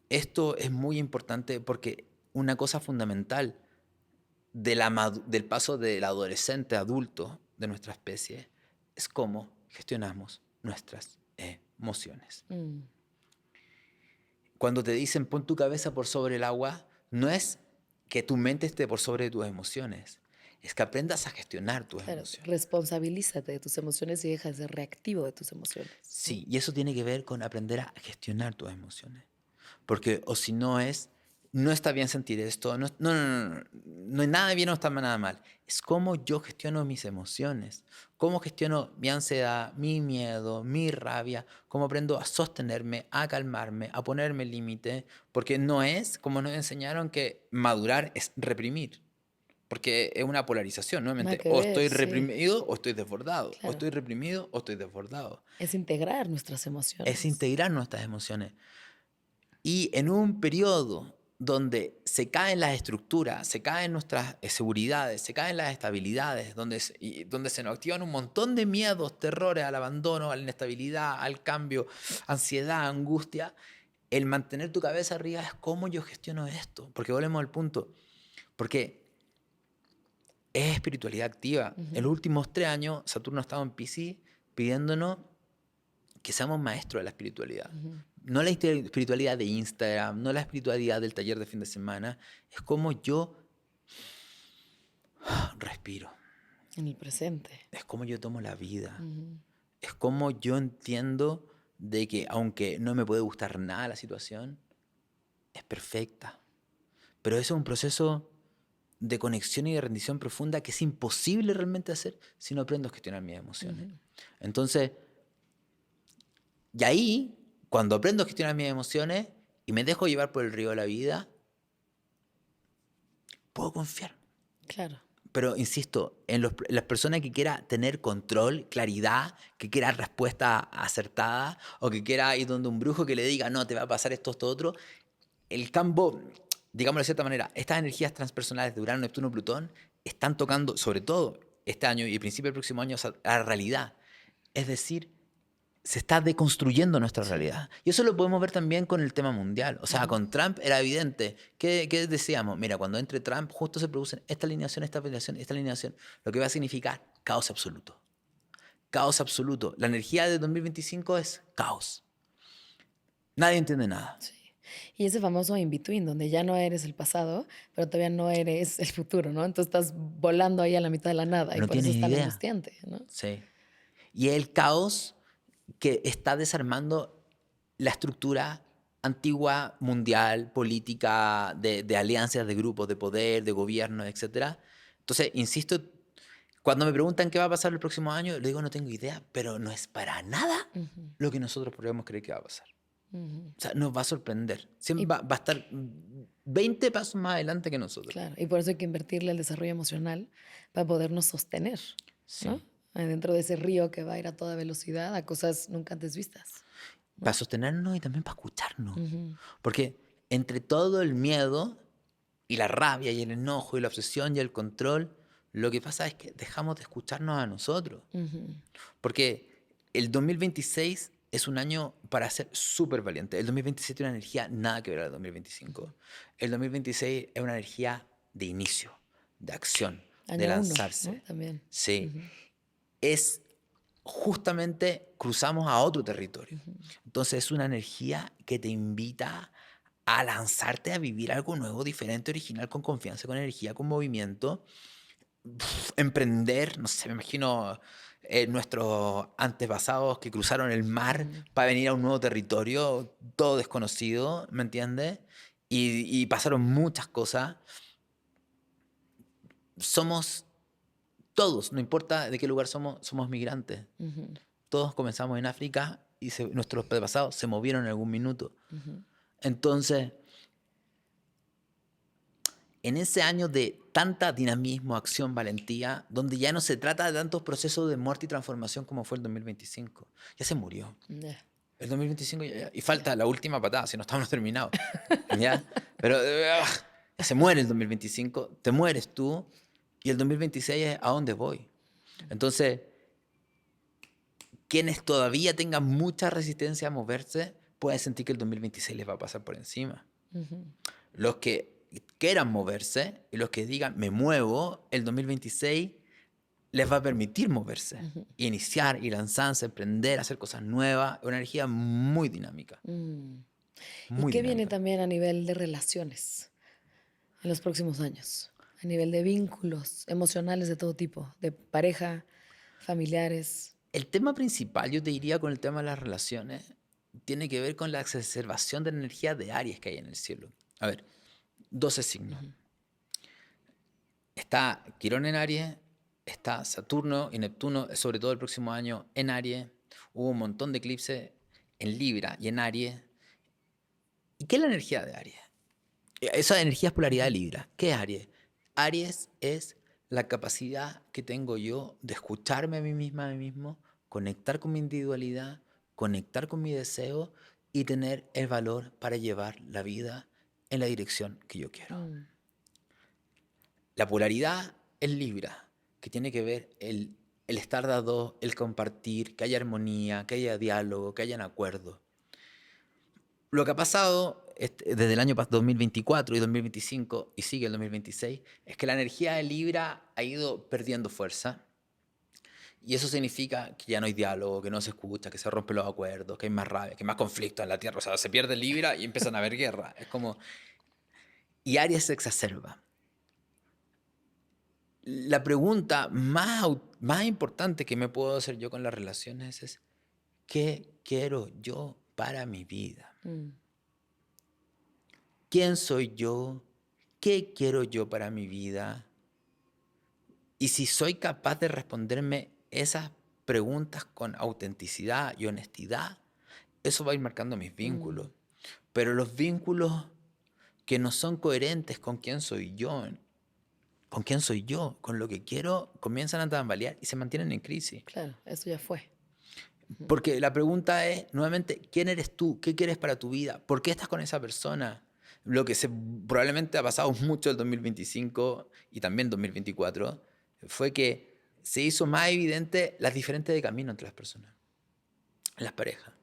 S1: Esto es muy importante porque una cosa fundamental del paso del adolescente a adulto de nuestra especie es cómo gestionamos nuestras emociones. Cuando te dicen pon tu cabeza por sobre el agua, no es que tu mente esté por sobre tus emociones, es que aprendas a gestionar tus emociones.
S2: Responsabilízate de tus emociones y deja de ser reactivo de tus emociones.
S1: Sí, y eso tiene que ver con aprender a gestionar tus emociones. Porque o si no es, no está bien sentir esto, no hay nada bien o está nada mal. Es cómo yo gestiono mis emociones, cómo gestiono mi ansiedad, mi miedo, mi rabia, cómo aprendo a sostenerme, a calmarme, a ponerme límite, porque no es como nos enseñaron que madurar es reprimir. Porque es una polarización, nuevamente. O estoy reprimido o estoy desbordado. Claro. O estoy reprimido o estoy desbordado.
S2: Es integrar nuestras emociones.
S1: Es integrar nuestras emociones. Y en un periodo donde se caen las estructuras, se caen nuestras seguridades, se caen las estabilidades, donde se nos activan un montón de miedos, terrores al abandono, a la inestabilidad, al cambio, ansiedad, angustia, el mantener tu cabeza arriba es cómo yo gestiono esto. Porque volvemos al punto. Porque es espiritualidad activa. En los últimos 3 años, Saturno ha estado en Piscis pidiéndonos que seamos maestros de la espiritualidad. No la espiritualidad de Instagram, no la espiritualidad del taller de fin de semana. Es como yo respiro.
S2: En el presente.
S1: Es como yo tomo la vida. Es como yo entiendo de que aunque no me puede gustar nada la situación, es perfecta. Pero eso es un proceso de conexión y de rendición profunda que es imposible realmente hacer si no aprendo a gestionar mis emociones. Entonces, y ahí, cuando aprendo a gestionar mis emociones y me dejo llevar por el río de la vida, puedo confiar.
S2: Claro.
S1: Pero insisto, en las personas que quiera tener control, claridad, que quiera respuesta acertada, o que quiera ir donde un brujo que le diga, no, te va a pasar esto, otro, el campo, digámoslo de cierta manera, estas energías transpersonales de Urano, Neptuno, Plutón, están tocando, sobre todo este año y el principio del próximo año, a la realidad. Es decir, se está deconstruyendo nuestra realidad. Y eso lo podemos ver también con el tema mundial. O sea, con Trump era evidente. ¿Qué decíamos? Mira, cuando entre Trump, justo se producen esta alineación, esta alineación, esta alineación, lo que va a significar caos absoluto. Caos absoluto. La energía de 2025 es caos. Nadie entiende nada.
S2: Sí. Y ese famoso in-between, donde ya no eres el pasado, pero todavía no eres el futuro, ¿no? Entonces estás volando ahí a la mitad de la nada y
S1: No
S2: por eso
S1: tienes
S2: es tan
S1: idea.
S2: angustiante, ¿no?
S1: Sí. Y el caos que está desarmando la estructura antigua, mundial, política, de alianzas, de grupos, de poder, de gobierno, etc. Entonces, insisto, cuando me preguntan qué va a pasar el próximo año, le digo no tengo idea, pero no es para nada lo que nosotros podemos creer que va a pasar. O sea, nos va a sorprender. Siempre va a estar 20 pasos más adelante que nosotros.
S2: Claro, y por eso hay que invertirle el desarrollo emocional para podernos sostener,
S1: Sí.
S2: ¿no? Dentro de ese río que va a ir a toda velocidad a cosas nunca antes vistas.
S1: Para sostenernos y también para escucharnos. Porque entre todo el miedo y la rabia y el enojo y la obsesión y el control, lo que pasa es que dejamos de escucharnos a nosotros. Porque el 2026 es un año para ser súper valiente. El 2027 es una energía nada que ver al 2025. El 2026 es una energía de inicio, de acción,
S2: Año
S1: de
S2: 1,
S1: lanzarse.
S2: ¿no? También.
S1: Sí. Es justamente cruzamos a otro territorio. Entonces es una energía que te invita a lanzarte a vivir algo nuevo, diferente, original, con confianza, con energía, con movimiento. Emprender, no sé, me imagino nuestros antepasados que cruzaron el mar para venir a un nuevo territorio, todo desconocido, ¿me entiendes? Y pasaron muchas cosas. Somos todos, no importa de qué lugar somos migrantes. Todos comenzamos en África y nuestros antepasados se movieron en algún minuto. Entonces, en ese año de tanta dinamismo, acción, valentía, donde ya no se trata de tantos procesos de muerte y transformación como fue el 2025. Ya se murió. El 2025 y falta la última patada, si no estamos terminados. ¿Ya? Pero ya se muere el 2025, te mueres tú, y el 2026 es a dónde voy. Entonces, quienes todavía tengan mucha resistencia a moverse, pueden sentir que el 2026 les va a pasar por encima. Los que quieran moverse y los que digan, me muevo, el 2026 les va a permitir moverse, y iniciar, y lanzarse, emprender, hacer cosas nuevas. Una energía muy dinámica.
S2: ¿Y qué viene también a nivel de relaciones en los próximos años? A nivel de vínculos emocionales de todo tipo, de pareja, familiares.
S1: El tema principal, yo te diría, con el tema de las relaciones, tiene que ver con la exacerbación de la energía de Aries que hay en el cielo. A ver, 12 signos. Está Quirón en Aries, está Saturno y Neptuno, sobre todo el próximo año, en Aries. Hubo un montón de eclipses en Libra y en Aries. ¿Y qué es la energía de Aries? Esa energía es polaridad de Libra. ¿Qué es Aries? Aries es la capacidad que tengo yo de escucharme a mí misma, a mí mismo, conectar con mi individualidad, conectar con mi deseo y tener el valor para llevar la vida en la dirección que yo quiero. La polaridad es Libra, que tiene que ver el estar de a dos, el compartir, que haya armonía, que haya diálogo, que haya acuerdo. lo que ha pasado desde el año 2024 y 2025 y sigue el 2026 es que la energía de Libra ha ido perdiendo fuerza. Y eso significa que ya no hay diálogo, que no se escucha, que se rompen los acuerdos, que hay más rabia, que hay más conflicto en la Tierra. O sea, se pierde Libra y empiezan a haber guerra. Es como... Y Aries se exacerba. La pregunta más importante que me puedo hacer yo con las relaciones es: ¿qué quiero yo para mi vida?
S2: Mm.
S1: ¿Quién soy yo? ¿Qué quiero yo para mi vida? Y si soy capaz de responderme esas preguntas con autenticidad y honestidad, eso va a ir marcando mis vínculos.
S2: Mm.
S1: Pero los vínculos que no son coherentes con quién soy yo, con lo que quiero, comienzan a tambalear y se mantienen en crisis.
S2: Claro, eso ya fue. Ujú.
S1: Porque la pregunta es, nuevamente, ¿quién eres tú? ¿Qué quieres para tu vida? ¿Por qué estás con esa persona? Lo que probablemente ha pasado mucho el 2025 y también 2024 fue que se hizo más evidente las diferencias de camino entre las personas, las parejas,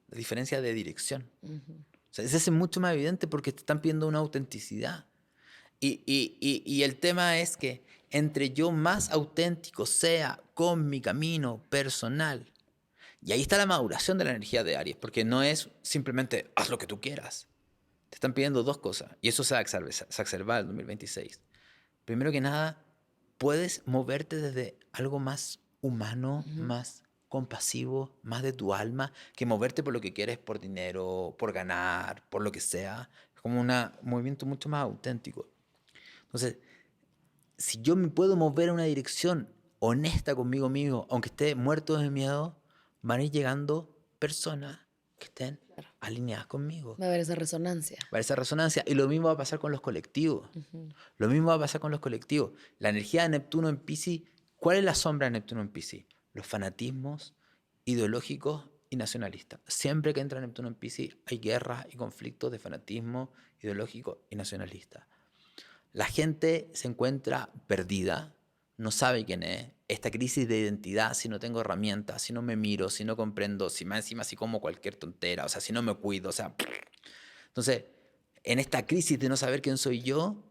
S1: la diferencia de dirección.
S2: Ujú.
S1: O sea, se hace mucho más evidente porque te están pidiendo una autenticidad. Y el tema es que entre yo más auténtico sea con mi camino personal, y ahí está la maduración de la energía de Aries, porque no es simplemente haz lo que tú quieras. Te están pidiendo dos cosas, y eso se va a exacerbar en el 2026. Primero que nada, puedes moverte desde algo más humano,
S2: Ujú.
S1: más compasivo, más de tu alma, que moverte por lo que quieres, por dinero, por ganar, por lo que sea. Es como un movimiento mucho más auténtico. Entonces, si yo me puedo mover en una dirección honesta conmigo mismo, aunque esté muerto de miedo, van a ir llegando personas que estén
S2: Claro.
S1: alineadas conmigo.
S2: Va a haber esa resonancia.
S1: Va a haber esa resonancia. Y lo mismo va a pasar con los colectivos.
S2: Ujú.
S1: Lo mismo va a pasar con los colectivos. La energía de Neptuno en Piscis, ¿cuál es la sombra de Neptuno en Piscis? Los fanatismos ideológicos y nacionalistas. Siempre que entra Neptuno en Piscis hay guerras y conflictos de fanatismo ideológico y nacionalista. La gente se encuentra perdida, no sabe quién es. Esta crisis de identidad, si no tengo herramientas, si no me miro, si no comprendo, si más encima si como cualquier tontera, o sea, si no me cuido, o sea... Entonces, en esta crisis de no saber quién soy yo,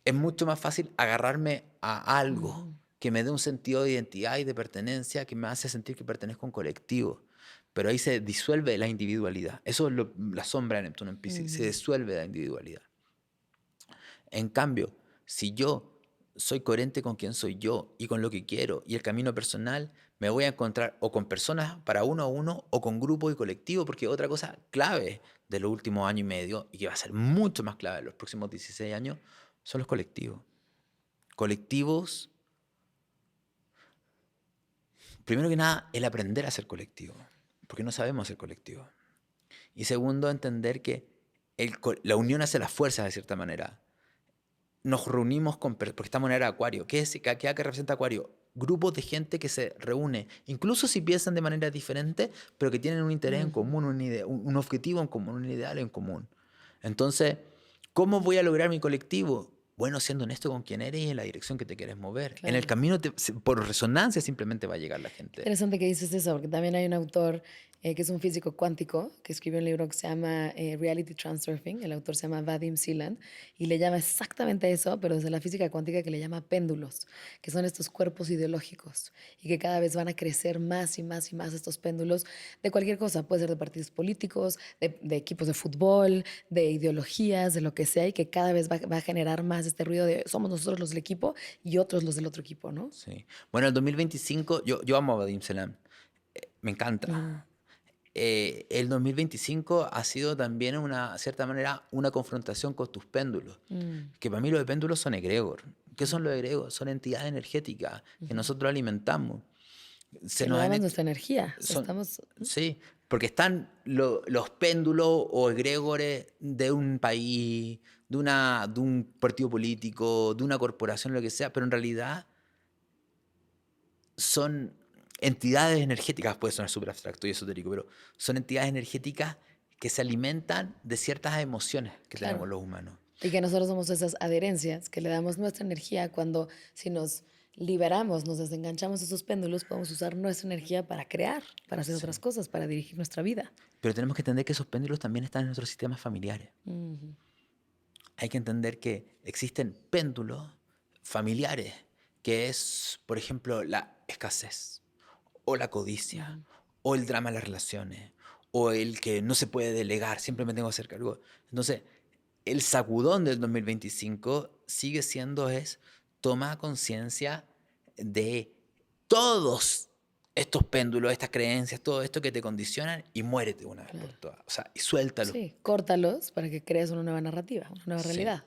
S1: es mucho más fácil agarrarme a algo
S2: Ujú.
S1: que me dé un sentido de identidad y de pertenencia, que me hace sentir que pertenezco a un colectivo. Pero ahí se disuelve la individualidad. Eso es la sombra de Neptuno en Piscis, se
S2: Ujú.
S1: disuelve la individualidad. En cambio, si yo soy coherente con quién soy yo y con lo que quiero y el camino personal, me voy a encontrar o con personas para uno a uno o con grupo y colectivo, porque otra cosa clave de los últimos años y medio, y que va a ser mucho más clave en los próximos 16 años, son los colectivos. Colectivos, primero que nada, el aprender a ser colectivo, porque no sabemos ser colectivo. Y segundo, entender que la unión hace la fuerza de cierta manera. Nos reunimos porque estamos en era Acuario. ¿Qué representa Acuario? Grupos de gente que se reúne, incluso si piensan de manera diferente, pero que tienen un interés en
S2: Ujú.
S1: común, un objetivo en común, un ideal en común. Entonces, ¿cómo voy a lograr mi colectivo? Bueno, siendo honesto con quién eres y en la dirección que te quieres mover. En el
S2: Claro.
S1: camino, por resonancia, simplemente va a llegar la
S2: Qué
S1: gente.
S2: interesante que dices eso, porque también hay un autor que es un físico cuántico que escribió un libro que se llama Reality Transurfing. El autor se llama Vadim Silan y le llama exactamente eso, pero desde la física cuántica, que le llama péndulos, que son estos cuerpos ideológicos y que cada vez van a crecer más y más y más estos péndulos de cualquier cosa. Puede ser de partidos políticos, de equipos de fútbol, de ideologías, de lo que sea, y que cada vez va a generar más este ruido de somos nosotros los del equipo y otros los del otro equipo, ¿no?
S1: Sí. Bueno, el 2025, yo amo a Vadim Selam. Me
S2: Ujú.
S1: encanta. El 2025 ha sido también, de una cierta manera, una confrontación con tus péndulos.
S2: Mm.
S1: Que para mí los péndulos son egregor. ¿Qué son los egregores? Son entidades energéticas que
S2: Ujú.
S1: nosotros alimentamos. Se
S2: Que
S1: nos
S2: le
S1: han
S2: damos
S1: hecho,
S2: nuestra energía. O sea,
S1: son,
S2: estamos.
S1: sí, porque están los péndulos o egregores de un país, de un partido político, de una corporación, lo que sea, pero en realidad son entidades energéticas, puede sonar súper abstracto y esotérico, pero son entidades energéticas que se alimentan de ciertas emociones que tenemos
S2: Claro.
S1: los humanos.
S2: Y que nosotros somos esas adherencias que le damos nuestra energía cuando si nos liberamos, nos desenganchamos de esos péndulos, podemos usar nuestra energía para crear, para hacer otras
S1: Sí.
S2: cosas, para dirigir nuestra vida.
S1: Pero tenemos que entender que esos péndulos también están en nuestros sistemas familiares.
S2: Ujú.
S1: Hay que entender que existen péndulos familiares, que es, por ejemplo, la escasez, o la codicia,
S2: Ujú.
S1: o el drama de las relaciones, o el que no se puede delegar, siempre me tengo que hacer cargo. Entonces, el sacudón del 2025 sigue siendo toma conciencia de todos estos péndulos, estas creencias, todo esto que te condicionan y muérete una vez por
S2: Claro.
S1: todas. O sea, y suéltalo.
S2: Sí, córtalos para que crees una nueva narrativa, una nueva
S1: Sí,
S2: realidad.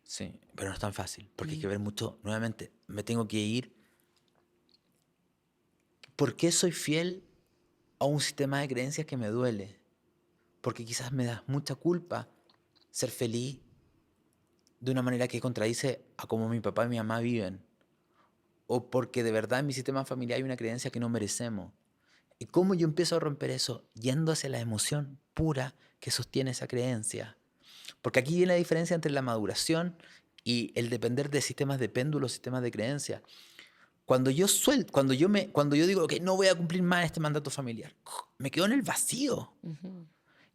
S1: sí, pero no es tan fácil, porque hay
S2: Mm.
S1: que ver mucho, nuevamente, me tengo que ir. ¿Por qué soy fiel a un sistema de creencias que me duele? Porque quizás me da mucha culpa ser feliz de una manera que contradice a cómo mi papá y mi mamá viven. O porque de verdad en mi sistema familiar hay una creencia que no merecemos. ¿Y cómo yo empiezo a romper eso? Yendo hacia la emoción pura que sostiene esa creencia. Porque aquí viene la diferencia entre la maduración y el depender de sistemas de péndulos, sistemas de creencias. Cuando yo digo que no voy a cumplir más este mandato familiar, me quedo en el vacío.
S2: Ujú.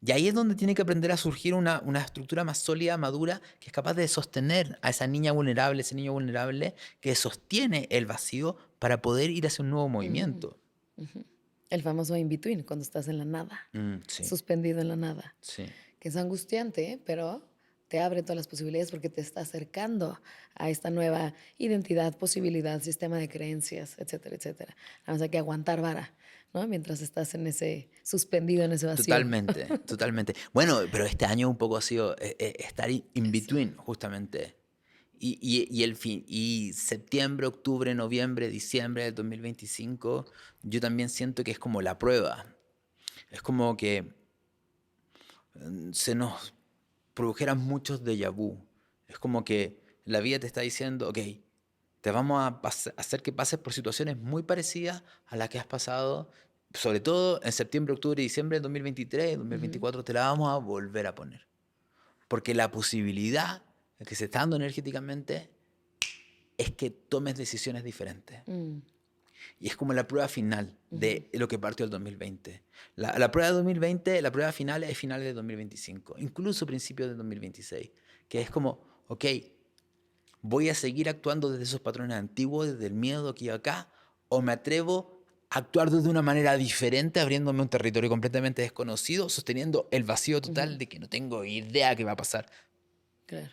S1: Y ahí es donde tiene que aprender a surgir una estructura más sólida, madura, que es capaz de sostener a esa niña vulnerable, ese niño vulnerable, que sostiene el vacío para poder ir hacia un nuevo
S2: Mm.
S1: movimiento.
S2: Ujú. El famoso in between, cuando estás en la nada,
S1: Sí,
S2: suspendido en la nada,
S1: sí.
S2: que es angustiante, pero te abre todas las posibilidades porque te está acercando a esta nueva identidad, posibilidad, sistema de creencias, etcétera, etcétera. Nada más hay que aguantar vara, ¿no? Mientras estás en ese suspendido en ese vacío.
S1: Totalmente, totalmente. Bueno, pero este año un poco ha sido estar in
S2: Eso.
S1: between, justamente. Y el fin, y septiembre, octubre, noviembre, diciembre del 2025, yo también siento que es como la prueba. Es como que se nos produjeran muchos déjà vu. Es como que la vida te está diciendo, ok, te vamos a hacer que pases por situaciones muy parecidas a las que has pasado, sobre todo en septiembre, octubre y diciembre del 2023,
S2: Ujú.
S1: 2024, te la vamos a volver a poner. Porque la posibilidad que se está dando energéticamente es que tomes decisiones diferentes.
S2: Mm.
S1: Y es como la prueba final
S2: Ujú.
S1: de lo que partió el 2020. La prueba de 2020, la prueba final es finales de 2025, incluso principios de 2026, que es como, ok, voy a seguir actuando desde esos patrones antiguos, desde el miedo aquí y acá, o me atrevo a actuar de una manera diferente, abriéndome un territorio completamente desconocido, sosteniendo el vacío total
S2: Ujú.
S1: de que no tengo idea qué va a pasar.
S2: Claro,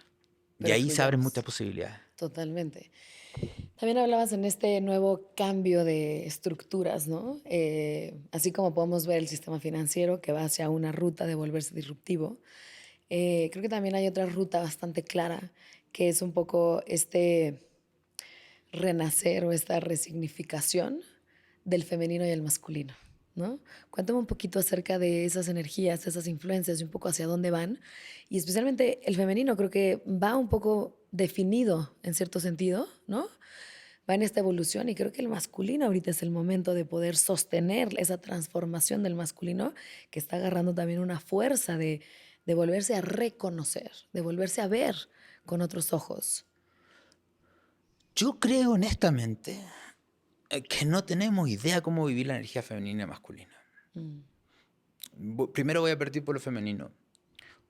S1: Y
S2: pero
S1: ahí se abren muchas
S2: fluyamos
S1: posibilidades.
S2: totalmente. También hablabas en este nuevo cambio de estructuras, ¿no? Así como podemos ver el sistema financiero que va hacia una ruta de volverse disruptivo, creo que también hay otra ruta bastante clara, que es un poco este renacer o esta resignificación del femenino y el masculino, ¿no? Cuéntame un poquito acerca de esas energías, esas influencias y un poco hacia dónde van. Y especialmente el femenino creo que va un poco definido en cierto sentido, ¿no? Va en esta evolución y creo que el masculino ahorita es el momento de poder sostener esa transformación del masculino que está agarrando también una fuerza de volverse a reconocer, de volverse a ver con otros ojos.
S1: Yo creo honestamente que no tenemos idea cómo vivir la energía femenina y masculina.
S2: Mm.
S1: Primero voy a partir por lo femenino,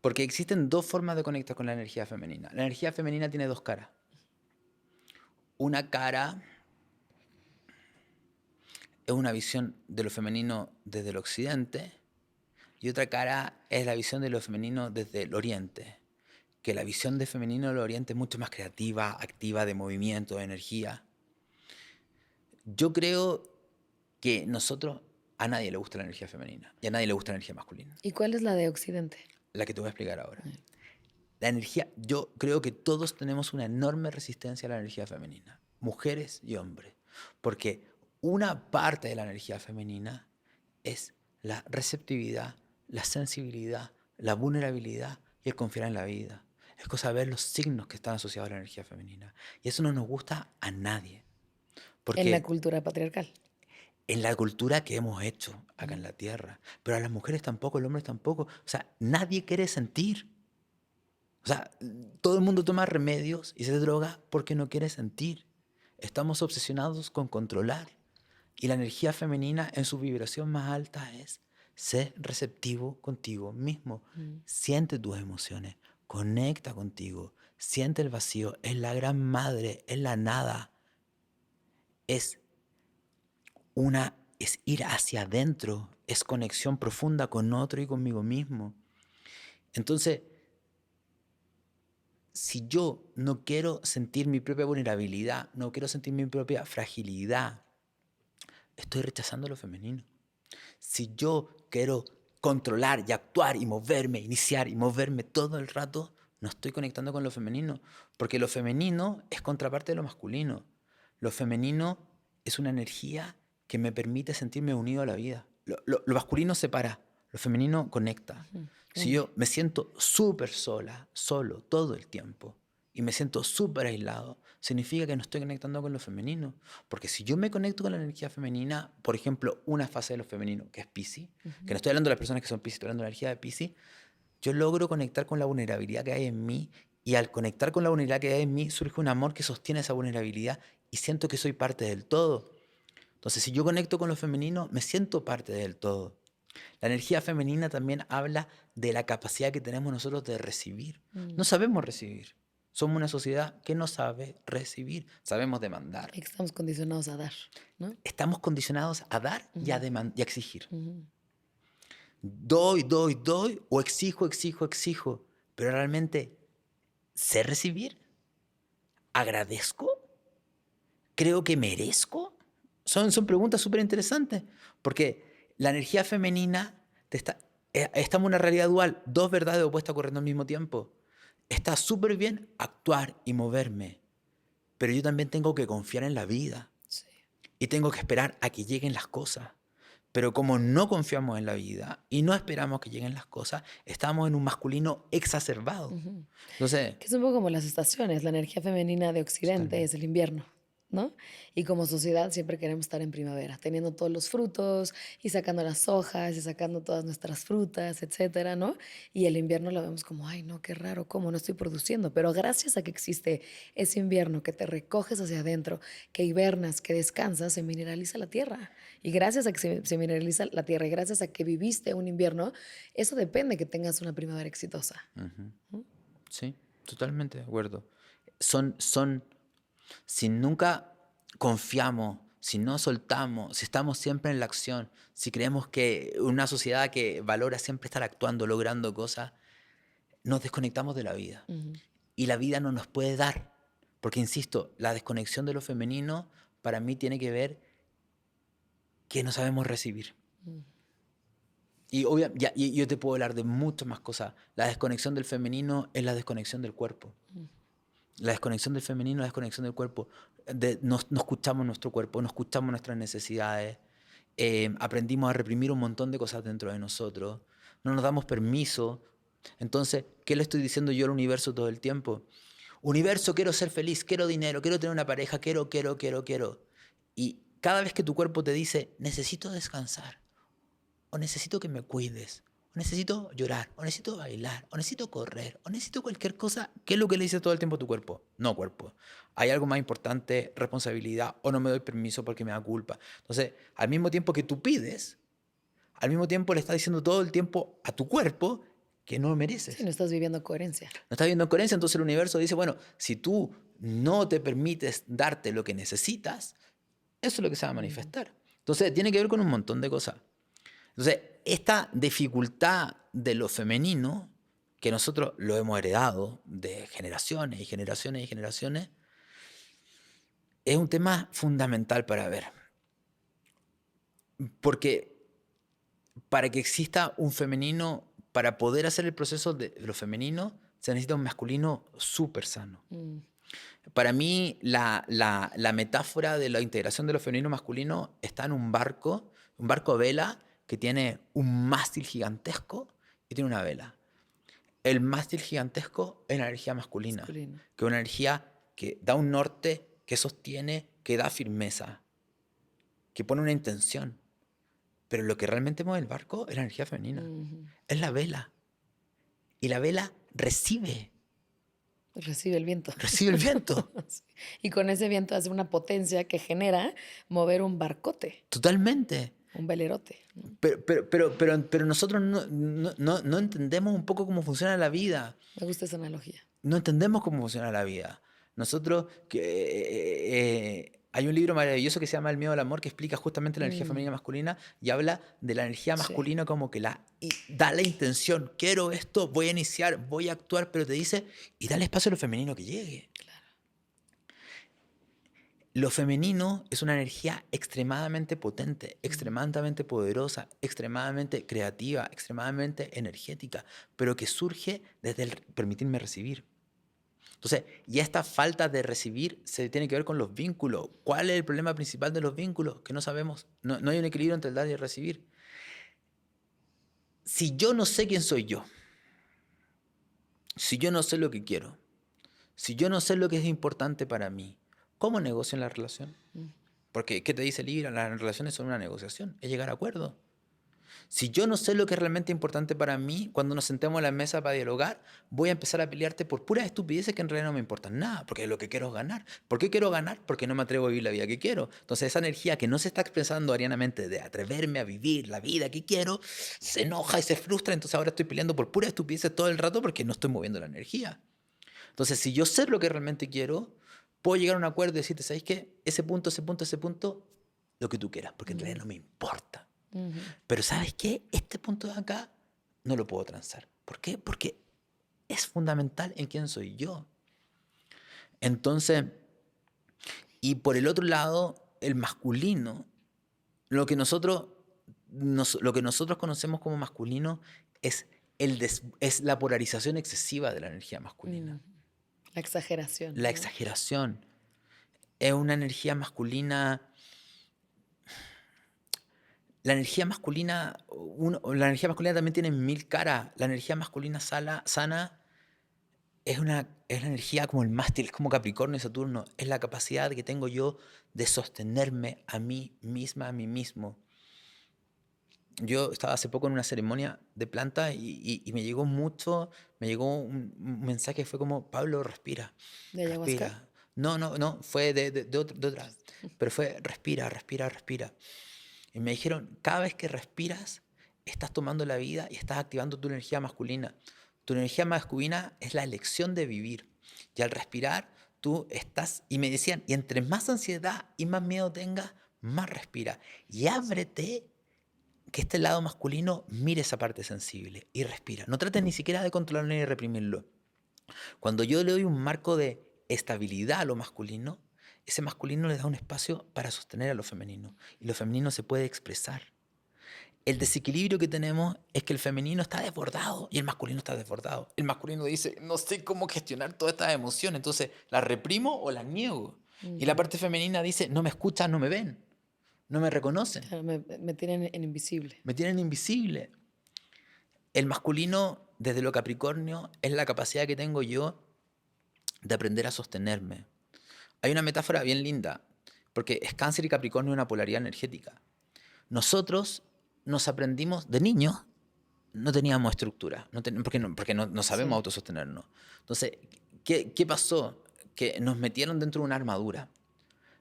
S1: porque existen dos formas de conectar con la energía femenina. La energía femenina tiene dos caras. Una cara es una visión de lo femenino desde el occidente y otra cara es la visión de lo femenino desde el oriente. Que la visión de femenino del oriente es mucho más creativa, activa, de movimiento, de energía. Yo creo que a nadie le gusta la energía femenina y a nadie le gusta la energía masculina.
S2: ¿Y cuál es la de Occidente?
S1: La que te voy a explicar ahora.
S2: Mm.
S1: La energía, yo creo que todos tenemos una enorme resistencia a la energía femenina, mujeres y hombres, porque una parte de la energía femenina es la receptividad, la sensibilidad, la vulnerabilidad y el confiar en la vida. Es cosa de ver los signos que están asociados a la energía femenina. Y eso no nos gusta a nadie,
S2: En la
S1: porque
S2: cultura patriarcal.
S1: en la cultura que hemos hecho acá en
S2: Mm.
S1: la tierra, pero a las mujeres tampoco, a los hombres tampoco. O sea, nadie quiere sentir. O sea, todo el mundo toma remedios y se droga porque no quiere sentir. estamos obsesionados con controlar. Y la energía femenina en su vibración más alta es ser receptivo contigo mismo. Siente tus emociones, conecta contigo, siente el vacío. Es la gran madre, es la nada. Es ir hacia adentro, es conexión profunda con otro y conmigo mismo. Entonces, si yo no quiero sentir mi propia vulnerabilidad, no quiero sentir mi propia fragilidad, estoy rechazando lo femenino. Si yo quiero controlar y actuar y moverme, iniciar y moverme todo el rato, no estoy conectando con lo femenino, porque lo femenino es contraparte de lo masculino. Lo femenino es una energía que me permite sentirme unido a la vida. Lo masculino separa, lo femenino conecta. Si yo me siento súper solo todo el tiempo, y me siento súper aislado, significa que no estoy conectando con lo femenino. Porque si yo me conecto con la energía femenina, por ejemplo, una fase de lo femenino, que es Piscis, que no estoy hablando de las personas que son Piscis, estoy hablando de la energía de Piscis, yo logro conectar con la vulnerabilidad que hay en mí, y al conectar con la vulnerabilidad que hay en mí, surge un amor que sostiene esa vulnerabilidad, y siento que soy parte del todo. Entonces, si yo conecto con lo femenino, me siento parte del todo. La energía femenina también habla de la capacidad que tenemos nosotros de recibir. No sabemos recibir. Somos una sociedad que no sabe recibir. Sabemos demandar.
S2: Estamos condicionados a dar, ¿no?
S1: Estamos condicionados a dar y a exigir. Doy, o exijo. Pero realmente, ¿sé recibir? ¿Agradezco? ¿Creo que merezco? Son preguntas súper interesantes. Porque la energía femenina estamos en una realidad dual, dos verdades opuestas ocurriendo al mismo tiempo. Está súper bien actuar y moverme, pero yo también tengo que confiar en la vida.
S2: Sí.
S1: Y tengo que esperar a que lleguen las cosas. Pero como no confiamos en la vida y no esperamos que lleguen las cosas, estamos en un masculino exacerbado. Entonces,
S2: Que es un poco como las estaciones. La energía femenina de Occidente es el invierno, ¿no? Y como sociedad siempre queremos estar en primavera, teniendo todos los frutos y sacando las hojas y sacando todas nuestras frutas, etcétera, ¿no? Y el invierno lo vemos como, ay, no, qué raro, ¿cómo no estoy produciendo? Pero gracias a que existe ese invierno que te recoges hacia adentro, que hibernas, que descansas, se mineraliza la tierra. Y gracias a que se mineraliza la tierra y gracias a que viviste un invierno, eso depende que tengas una primavera exitosa.
S1: sí, totalmente de acuerdo. Si nunca confiamos, si no soltamos, si estamos siempre en la acción, si creemos que una sociedad que valora siempre estar actuando, logrando cosas, nos desconectamos de la vida. Y la vida no nos puede dar. Porque, insisto, la desconexión de lo femenino para mí tiene que ver que no sabemos recibir. Y yo te puedo hablar de muchas más cosas. La desconexión del femenino es la desconexión del cuerpo. La desconexión del femenino es la desconexión del cuerpo. No escuchamos nuestro cuerpo, no escuchamos nuestras necesidades. Aprendimos a reprimir un montón de cosas dentro de nosotros. No nos damos permiso. Entonces, ¿qué le estoy diciendo yo al universo todo el tiempo? Universo, quiero ser feliz, quiero dinero, quiero tener una pareja, quiero. Y cada vez que tu cuerpo te dice, necesito descansar, o necesito que me cuides, o necesito llorar, o necesito bailar, o necesito correr, o necesito cualquier cosa, ¿qué es lo que le dice todo el tiempo a tu cuerpo? No, cuerpo. Hay algo más importante, responsabilidad, o no me doy permiso porque me da culpa. Entonces, al mismo tiempo que tú pides, al mismo tiempo le estás diciendo todo el tiempo a tu cuerpo que no lo mereces.
S2: Sí, no estás viviendo coherencia.
S1: No estás viviendo coherencia, entonces el universo dice, bueno, si tú no te permites darte lo que necesitas, eso es lo que se va a manifestar. Entonces, tiene que ver con un montón de cosas. Entonces, esta dificultad de lo femenino, que nosotros lo hemos heredado de generaciones y generaciones y generaciones, es un tema fundamental para ver. Porque para que exista un femenino, para poder hacer el proceso de lo femenino, se necesita un masculino súper sano. Para mí, la metáfora de la integración de lo femenino y masculino está en un barco a vela que tiene un mástil gigantesco y tiene una vela. El mástil gigantesco es la energía masculina, que es una energía que da un norte, que sostiene, que da firmeza, que pone una intención. Pero lo que realmente mueve el barco es la energía femenina. Es la vela. Y la vela recibe.
S2: Recibe el viento.
S1: Recibe el viento.
S2: Sí. Y con ese viento hace una potencia que genera mover un barcote,
S1: Totalmente.
S2: un velerote, ¿no?
S1: Pero nosotros no entendemos un poco cómo funciona la vida.
S2: Me gusta esa analogía.
S1: No entendemos cómo funciona la vida. Nosotros, hay un libro maravilloso que se llama El miedo al amor, que explica justamente la energía femenina y masculina y habla de la energía
S2: Sí.
S1: masculina como que da la intención, quiero esto, voy a iniciar, voy a actuar, pero te dice, y dale espacio a lo femenino que llegue. Lo femenino es una energía extremadamente potente, extremadamente poderosa, extremadamente creativa, extremadamente energética, pero que surge desde el permitirme recibir. Entonces, y esta falta de recibir se tiene que ver con los vínculos. ¿Cuál es el problema principal de los vínculos? Que no sabemos. No hay un equilibrio entre el dar y el recibir. Si yo no sé quién soy yo, si yo no sé lo que quiero, si yo no sé lo que es importante para mí, ¿cómo negocio en la relación? Porque, ¿qué te dice el libro? Las relaciones son una negociación, es llegar a acuerdos. Si yo no sé lo que es realmente importante para mí, cuando nos sentemos a la mesa para dialogar, voy a empezar a pelearte por puras estupideces que en realidad no me importan nada, porque lo que quiero es ganar. ¿Por qué quiero ganar? Porque no me atrevo a vivir la vida que quiero. Entonces esa energía que no se está expresando arianamente de atreverme a vivir la vida que quiero, se enoja y se frustra, entonces ahora estoy peleando por puras estupideces todo el rato porque no estoy moviendo la energía. Entonces si yo sé lo que realmente quiero, puedo llegar a un acuerdo y decirte, ¿sabes qué? Ese punto, lo que tú quieras, porque en realidad no me importa. Pero ¿sabes qué? Este punto de acá no lo puedo transar. ¿Por qué? Porque es fundamental en quién soy yo. Entonces, y por el otro lado, el masculino, lo que nosotros conocemos como masculino es, es la polarización excesiva de la energía masculina.
S2: La exageración.
S1: La
S2: ¿no?
S1: exageración. Es una energía masculina. La energía masculina también tiene 1000 caras. La energía masculina sana es una energía como el mástil, es como Capricornio y Saturno. Es la capacidad que tengo yo de sostenerme a mí misma, a mí mismo. Yo estaba hace poco en una ceremonia de planta y me llegó un mensaje que fue como, Pablo, respira.
S2: ¿De ayahuasca?
S1: Respira. No, fue de otra. Pero fue, respira. Y me dijeron, cada vez que respiras, estás tomando la vida y estás activando tu energía masculina. Tu energía masculina es la elección de vivir. Y al respirar, tú estás... Y me decían, y entre más ansiedad y más miedo tengas, más respira. Y ábrete, que este lado masculino mire esa parte sensible y respira. No trates ni siquiera de controlarlo ni de reprimirlo. Cuando yo le doy un marco de estabilidad a lo masculino, ese masculino le da un espacio para sostener a lo femenino. Y lo femenino se puede expresar. El desequilibrio que tenemos es que el femenino está desbordado y el masculino está desbordado. El masculino dice, no sé cómo gestionar todas estas emociones, entonces las reprimo o las niego. Y la parte femenina dice, no me escuchan, no me ven, no me reconocen.
S2: Claro, me tienen en invisible.
S1: Me tienen invisible. El masculino, desde lo Capricornio, es la capacidad que tengo yo de aprender a sostenerme. Hay una metáfora bien linda, porque es Cáncer y Capricornio una polaridad energética. Nosotros nos aprendimos de niños, no teníamos estructura, porque no sabemos autosostenernos. Entonces, ¿qué pasó? Que nos metieron dentro de una armadura.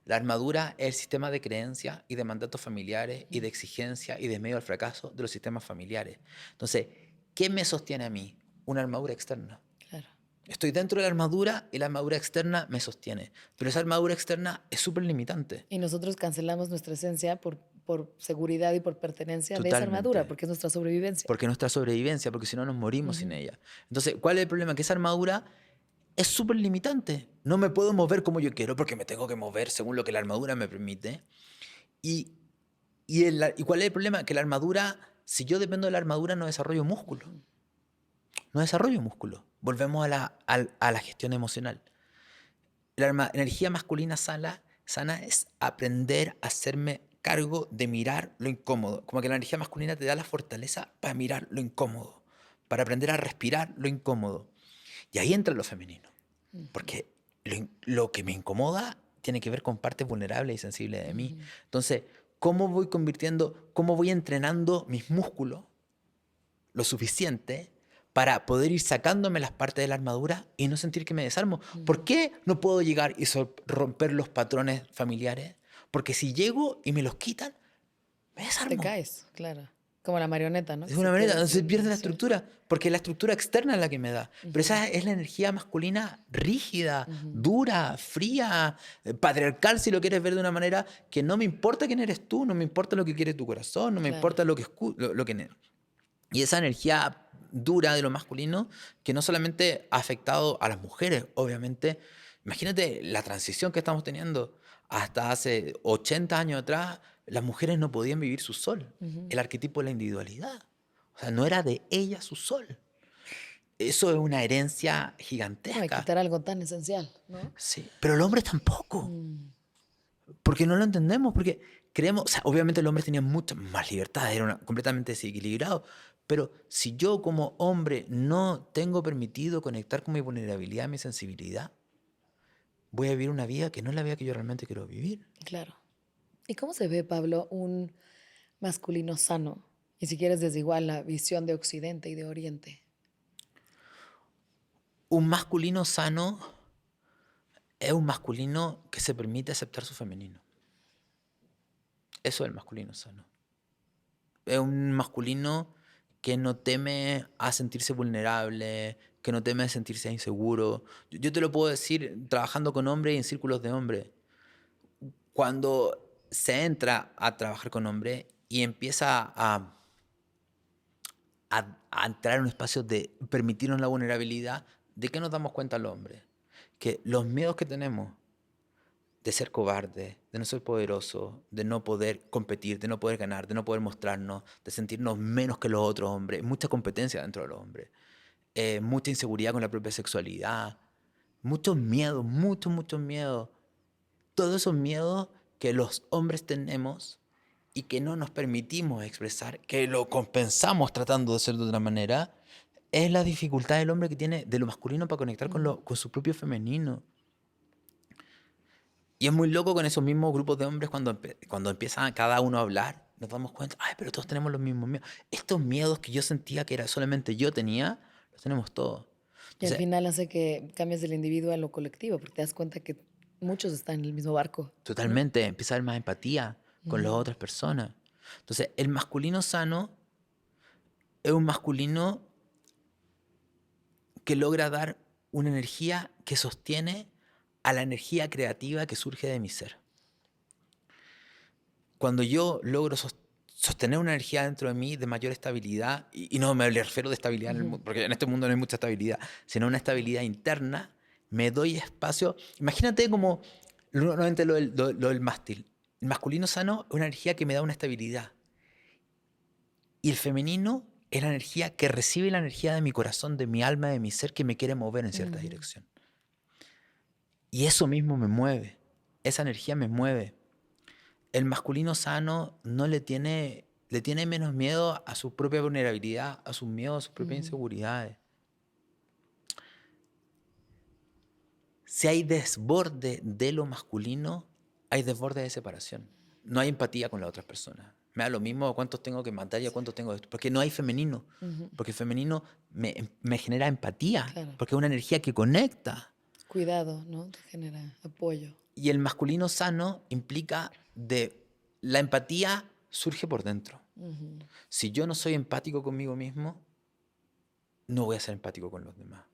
S1: La armadura es el sistema de creencias y de mandatos familiares y de exigencia y de miedo al fracaso de los sistemas familiares. Entonces, ¿qué me sostiene a mí? Una armadura externa.
S2: Claro.
S1: Estoy dentro de la armadura y la armadura externa me sostiene. Pero esa armadura externa es súper limitante.
S2: Y nosotros cancelamos nuestra esencia por seguridad y por pertenencia de esa
S1: Totalmente.
S2: armadura, porque es nuestra sobrevivencia.
S1: Porque es nuestra sobrevivencia, porque si no nos morimos sin ella. Entonces, ¿cuál es el problema? Que esa armadura es súper limitante. No me puedo mover como yo quiero porque me tengo que mover según lo que la armadura me permite. ¿Y cuál es el problema? Que la armadura, si yo dependo de la armadura, no desarrollo músculo. No desarrollo músculo. Volvemos a la gestión emocional. La energía masculina sana es aprender a hacerme cargo de mirar lo incómodo. Como que la energía masculina te da la fortaleza para mirar lo incómodo, para aprender a respirar lo incómodo. Y ahí entra lo femenino. Porque lo que me incomoda tiene que ver con partes vulnerables y sensibles de mí. Entonces, ¿cómo voy entrenando mis músculos lo suficiente para poder ir sacándome las partes de la armadura y no sentir que me desarmo. ¿Por qué no puedo llegar y romper los patrones familiares? Porque si llego y me los quitan, me
S2: Te
S1: desarmo.
S2: caes, claro. Como la marioneta, ¿no?
S1: Es
S2: Que
S1: una
S2: se
S1: manera,
S2: queda
S1: entonces
S2: sin-
S1: pierde la
S2: sí.
S1: estructura, porque la estructura externa es la que me da. Pero esa es la energía masculina rígida, dura, fría, patriarcal, si lo quieres ver de una manera, que no me importa quién eres tú, no me importa lo que quiere tu corazón, no me
S2: Claro.
S1: importa lo que Y esa energía dura de lo masculino, que no solamente ha afectado a las mujeres, obviamente. Imagínate la transición que estamos teniendo. Hasta hace 80 años atrás, las mujeres no podían vivir su sol, el arquetipo de la individualidad. O sea, no era de ella su sol. Eso es una herencia
S2: No, y
S1: gigantesca.
S2: quitar algo tan esencial, ¿no?
S1: Sí, pero el hombre tampoco. Porque no lo entendemos, porque creemos, o sea, obviamente el hombre tenía mucha más libertad, era completamente desequilibrado, pero si yo como hombre no tengo permitido conectar con mi vulnerabilidad, mi sensibilidad, voy a vivir una vida que no es la vida que yo realmente quiero vivir.
S2: Claro. ¿Y cómo se ve, Pablo, un masculino sano? Y si quieres, desde igual la visión de Occidente y de Oriente.
S1: Un masculino sano es un masculino que se permite aceptar su femenino. Eso es el masculino sano. Es un masculino que no teme a sentirse vulnerable, que no teme a sentirse inseguro. Yo te lo puedo decir trabajando con hombres y en círculos de hombres. Cuando se entra a trabajar con hombres y empieza a entrar en un espacio de permitirnos la vulnerabilidad, ¿de qué nos damos cuenta los hombres? Que los miedos que tenemos de ser cobarde, de no ser poderoso, de no poder competir, de no poder ganar, de no poder mostrarnos, de sentirnos menos que los otros hombres, mucha competencia dentro de los hombres, mucha inseguridad con la propia sexualidad, muchos miedos, muchos miedos. Todos esos miedos que los hombres tenemos y que no nos permitimos expresar, que lo compensamos tratando de ser de otra manera, es la dificultad del hombre que tiene de lo masculino para conectar con su propio femenino. Y es muy loco con esos mismos grupos de hombres cuando empiezan cada uno a hablar, nos damos cuenta, ay, pero todos tenemos los mismos miedos. Estos miedos que yo sentía que era solamente yo tenía, los tenemos todos.
S2: Y al
S1: Entonces,
S2: final hace que cambies del individuo a lo colectivo, porque te das cuenta que muchos están en el mismo barco, ¿no?
S1: totalmente, empieza a haber más empatía con las otras personas. Entonces, el masculino sano es un masculino que logra dar una energía que sostiene a la energía creativa que surge de mi ser. Cuando yo logro sostener una energía dentro de mí de mayor estabilidad, y no me refiero de estabilidad en el mundo, porque en este mundo no hay mucha estabilidad, sino una estabilidad interna, me doy espacio. Imagínate como nuevamente lo del mástil. El masculino sano es una energía que me da una estabilidad. Y el femenino es la energía que recibe la energía de mi corazón, de mi alma, de mi ser, que me quiere mover en cierta dirección. Y eso mismo me mueve. Esa energía me mueve. El masculino sano no le tiene menos miedo a su propia vulnerabilidad, a sus miedos, a sus propias inseguridades. Si hay desborde de lo masculino, hay desborde de separación. No hay empatía con las otras personas. Me da lo mismo cuántos tengo que matar y a cuántos tengo de esto. Porque no hay femenino. Porque el femenino me genera empatía.
S2: Claro.
S1: Porque es una energía que conecta.
S2: Cuidado, ¿no? Te genera apoyo.
S1: Y el masculino sano implica de la empatía surge por dentro. Si yo no soy empático conmigo mismo, no voy a ser empático con los demás.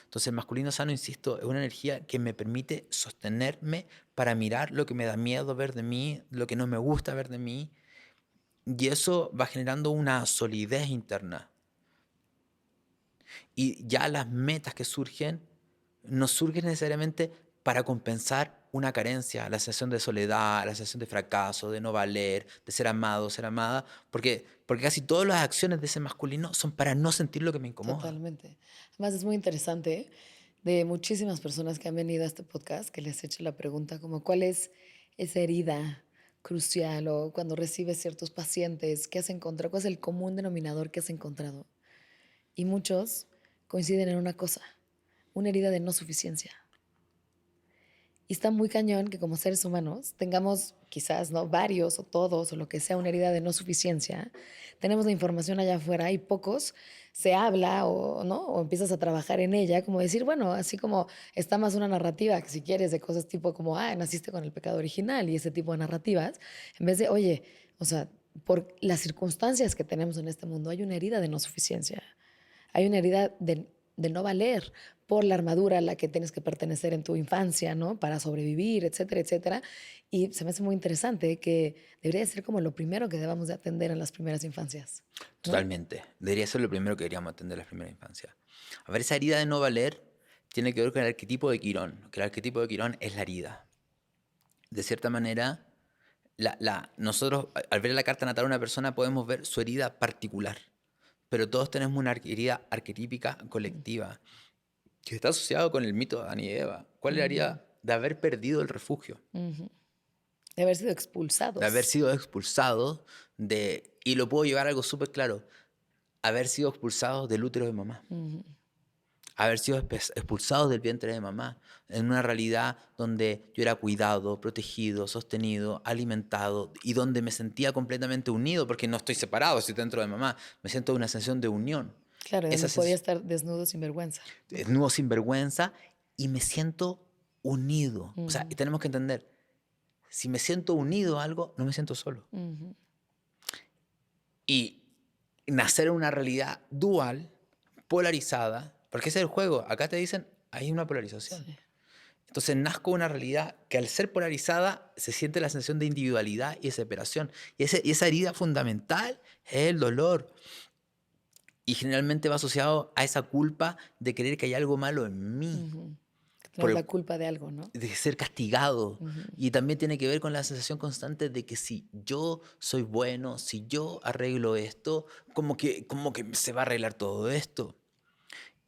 S1: Entonces el masculino sano, insisto, es una energía que me permite sostenerme para mirar lo que me da miedo ver de mí, lo que no me gusta ver de mí, y eso va generando una solidez interna. Y ya las metas que surgen no surgen necesariamente para compensar una carencia, la sensación de soledad, la sensación de fracaso, de no valer, de ser amado, ser amada, porque casi todas las acciones de ese masculino son para no sentir lo que me incomoda.
S2: Totalmente. Además, es muy interesante de muchísimas personas que han venido a este podcast que les he hecho la pregunta como cuál es esa herida crucial o cuando recibes ciertos pacientes, ¿qué has encontrado? ¿Cuál es el común denominador que has encontrado? Y muchos coinciden en una cosa, una herida de no suficiencia. Y está muy cañón que como seres humanos tengamos quizás, ¿no? Varios o todos o lo que sea una herida de no suficiencia. Tenemos la información allá afuera y pocos se habla o, ¿no? O empiezas a trabajar en ella, como decir, bueno, así como está más una narrativa, que si quieres, de cosas tipo como, naciste con el pecado original y ese tipo de narrativas, en vez de, oye, o sea, por las circunstancias que tenemos en este mundo hay una herida de no suficiencia. Hay una herida de no valer por la armadura a la que tienes que pertenecer en tu infancia, ¿no? Para sobrevivir, etcétera, etcétera. Y se me hace muy interesante que debería ser como lo primero que debamos de atender en las primeras infancias, ¿no?
S1: Totalmente. Debería ser lo primero que deberíamos atender en las primeras infancias. A ver, esa herida de no valer tiene que ver con el arquetipo de Quirón, que el arquetipo de Quirón es la herida. De cierta manera, nosotros al ver la carta natal de una persona podemos ver su herida particular, pero todos tenemos una herida arquetípica colectiva que está asociado con el mito de Adán y Eva. ¿Cuál es la
S2: Ujú,
S1: herida de haber perdido el refugio?
S2: ujú. De haber sido
S1: De haber
S2: expulsados.
S1: sido expulsados y lo puedo llevar a algo súper claro, haber sido expulsados del útero de mamá.
S2: Ujú,
S1: Haber sido expulsados del vientre de mamá, en una realidad donde yo era cuidado, protegido, sostenido, alimentado y donde me sentía completamente unido, porque no estoy separado, estoy dentro de mamá, me siento una sensación de unión.
S2: claro, y
S1: Esa
S2: donde podía
S1: sensación,
S2: estar desnudo sin vergüenza.
S1: desnudo sin vergüenza y me siento unido. O sea,
S2: Ujú,
S1: tenemos que entender, si me siento unido a algo, no me siento solo.
S2: ujú.
S1: Y nacer en una realidad dual, polarizada, porque ese es el juego, acá te dicen, hay una polarización.
S2: Sí.
S1: Entonces nazco una realidad que al ser polarizada se siente la sensación de individualidad y de separación. Y esa herida fundamental es el dolor. Y generalmente va asociado a esa culpa de creer que hay algo malo en mí,
S2: Ujú. Que
S1: por
S2: tenemos
S1: el,
S2: la culpa de algo, ¿no?
S1: de ser castigado.
S2: Ujú.
S1: Y también tiene que ver con la sensación constante de que si yo soy bueno, si yo arreglo esto, como que se va a arreglar todo esto.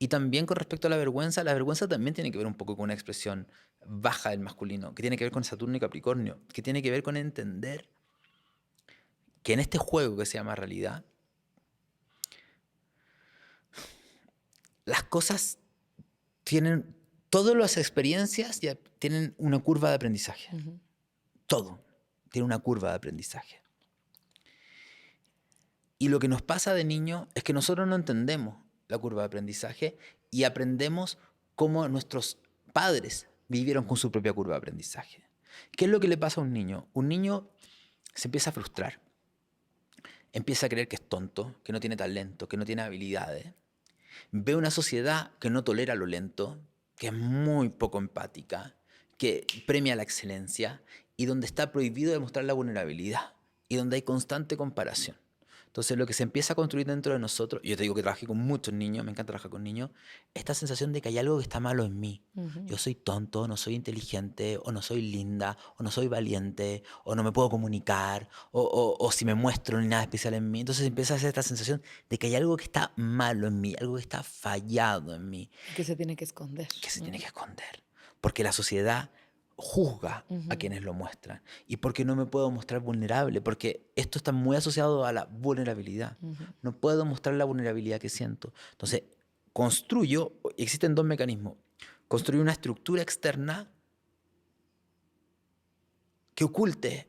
S1: Y también con respecto a la vergüenza también tiene que ver un poco con una expresión baja del masculino, que tiene que ver con Saturno y Capricornio, que tiene que ver con entender que en este juego que se llama realidad, las cosas tienen, todas las experiencias ya tienen una curva de aprendizaje.
S2: Ujú.
S1: Todo tiene una curva de aprendizaje. Y lo que nos pasa de niño es que nosotros no entendemos la curva de aprendizaje y aprendemos cómo nuestros padres vivieron con su propia curva de aprendizaje. ¿Qué es lo que le pasa a un niño? Un niño se empieza a frustrar, empieza a creer que es tonto, que no tiene talento, que no tiene habilidades. Ve una sociedad que no tolera lo lento, que es muy poco empática, que premia la excelencia y donde está prohibido demostrar la vulnerabilidad y donde hay constante comparación. Entonces lo que se empieza a construir dentro de nosotros, y yo te digo que trabajé con muchos niños, me encanta trabajar con niños, esta sensación de que hay algo que está malo en mí.
S2: Ujú.
S1: Yo soy tonto, no soy inteligente, o no soy linda, o no soy valiente, o no me puedo comunicar, o si me muestro no hay nada especial en mí. Entonces empieza a hacer esta sensación de que hay algo que está malo en mí, algo que está fallado en mí,
S2: Y que se tiene que esconder,
S1: que se tiene
S2: ¿no?
S1: que esconder. Porque la sociedad juzga a
S2: Ujú,
S1: quienes lo muestran. Y porque no me puedo mostrar vulnerable, porque esto está muy asociado a la vulnerabilidad.
S2: ujú.
S1: No puedo mostrar la vulnerabilidad que siento. Entonces, existen dos mecanismos. Construir una estructura externa que oculte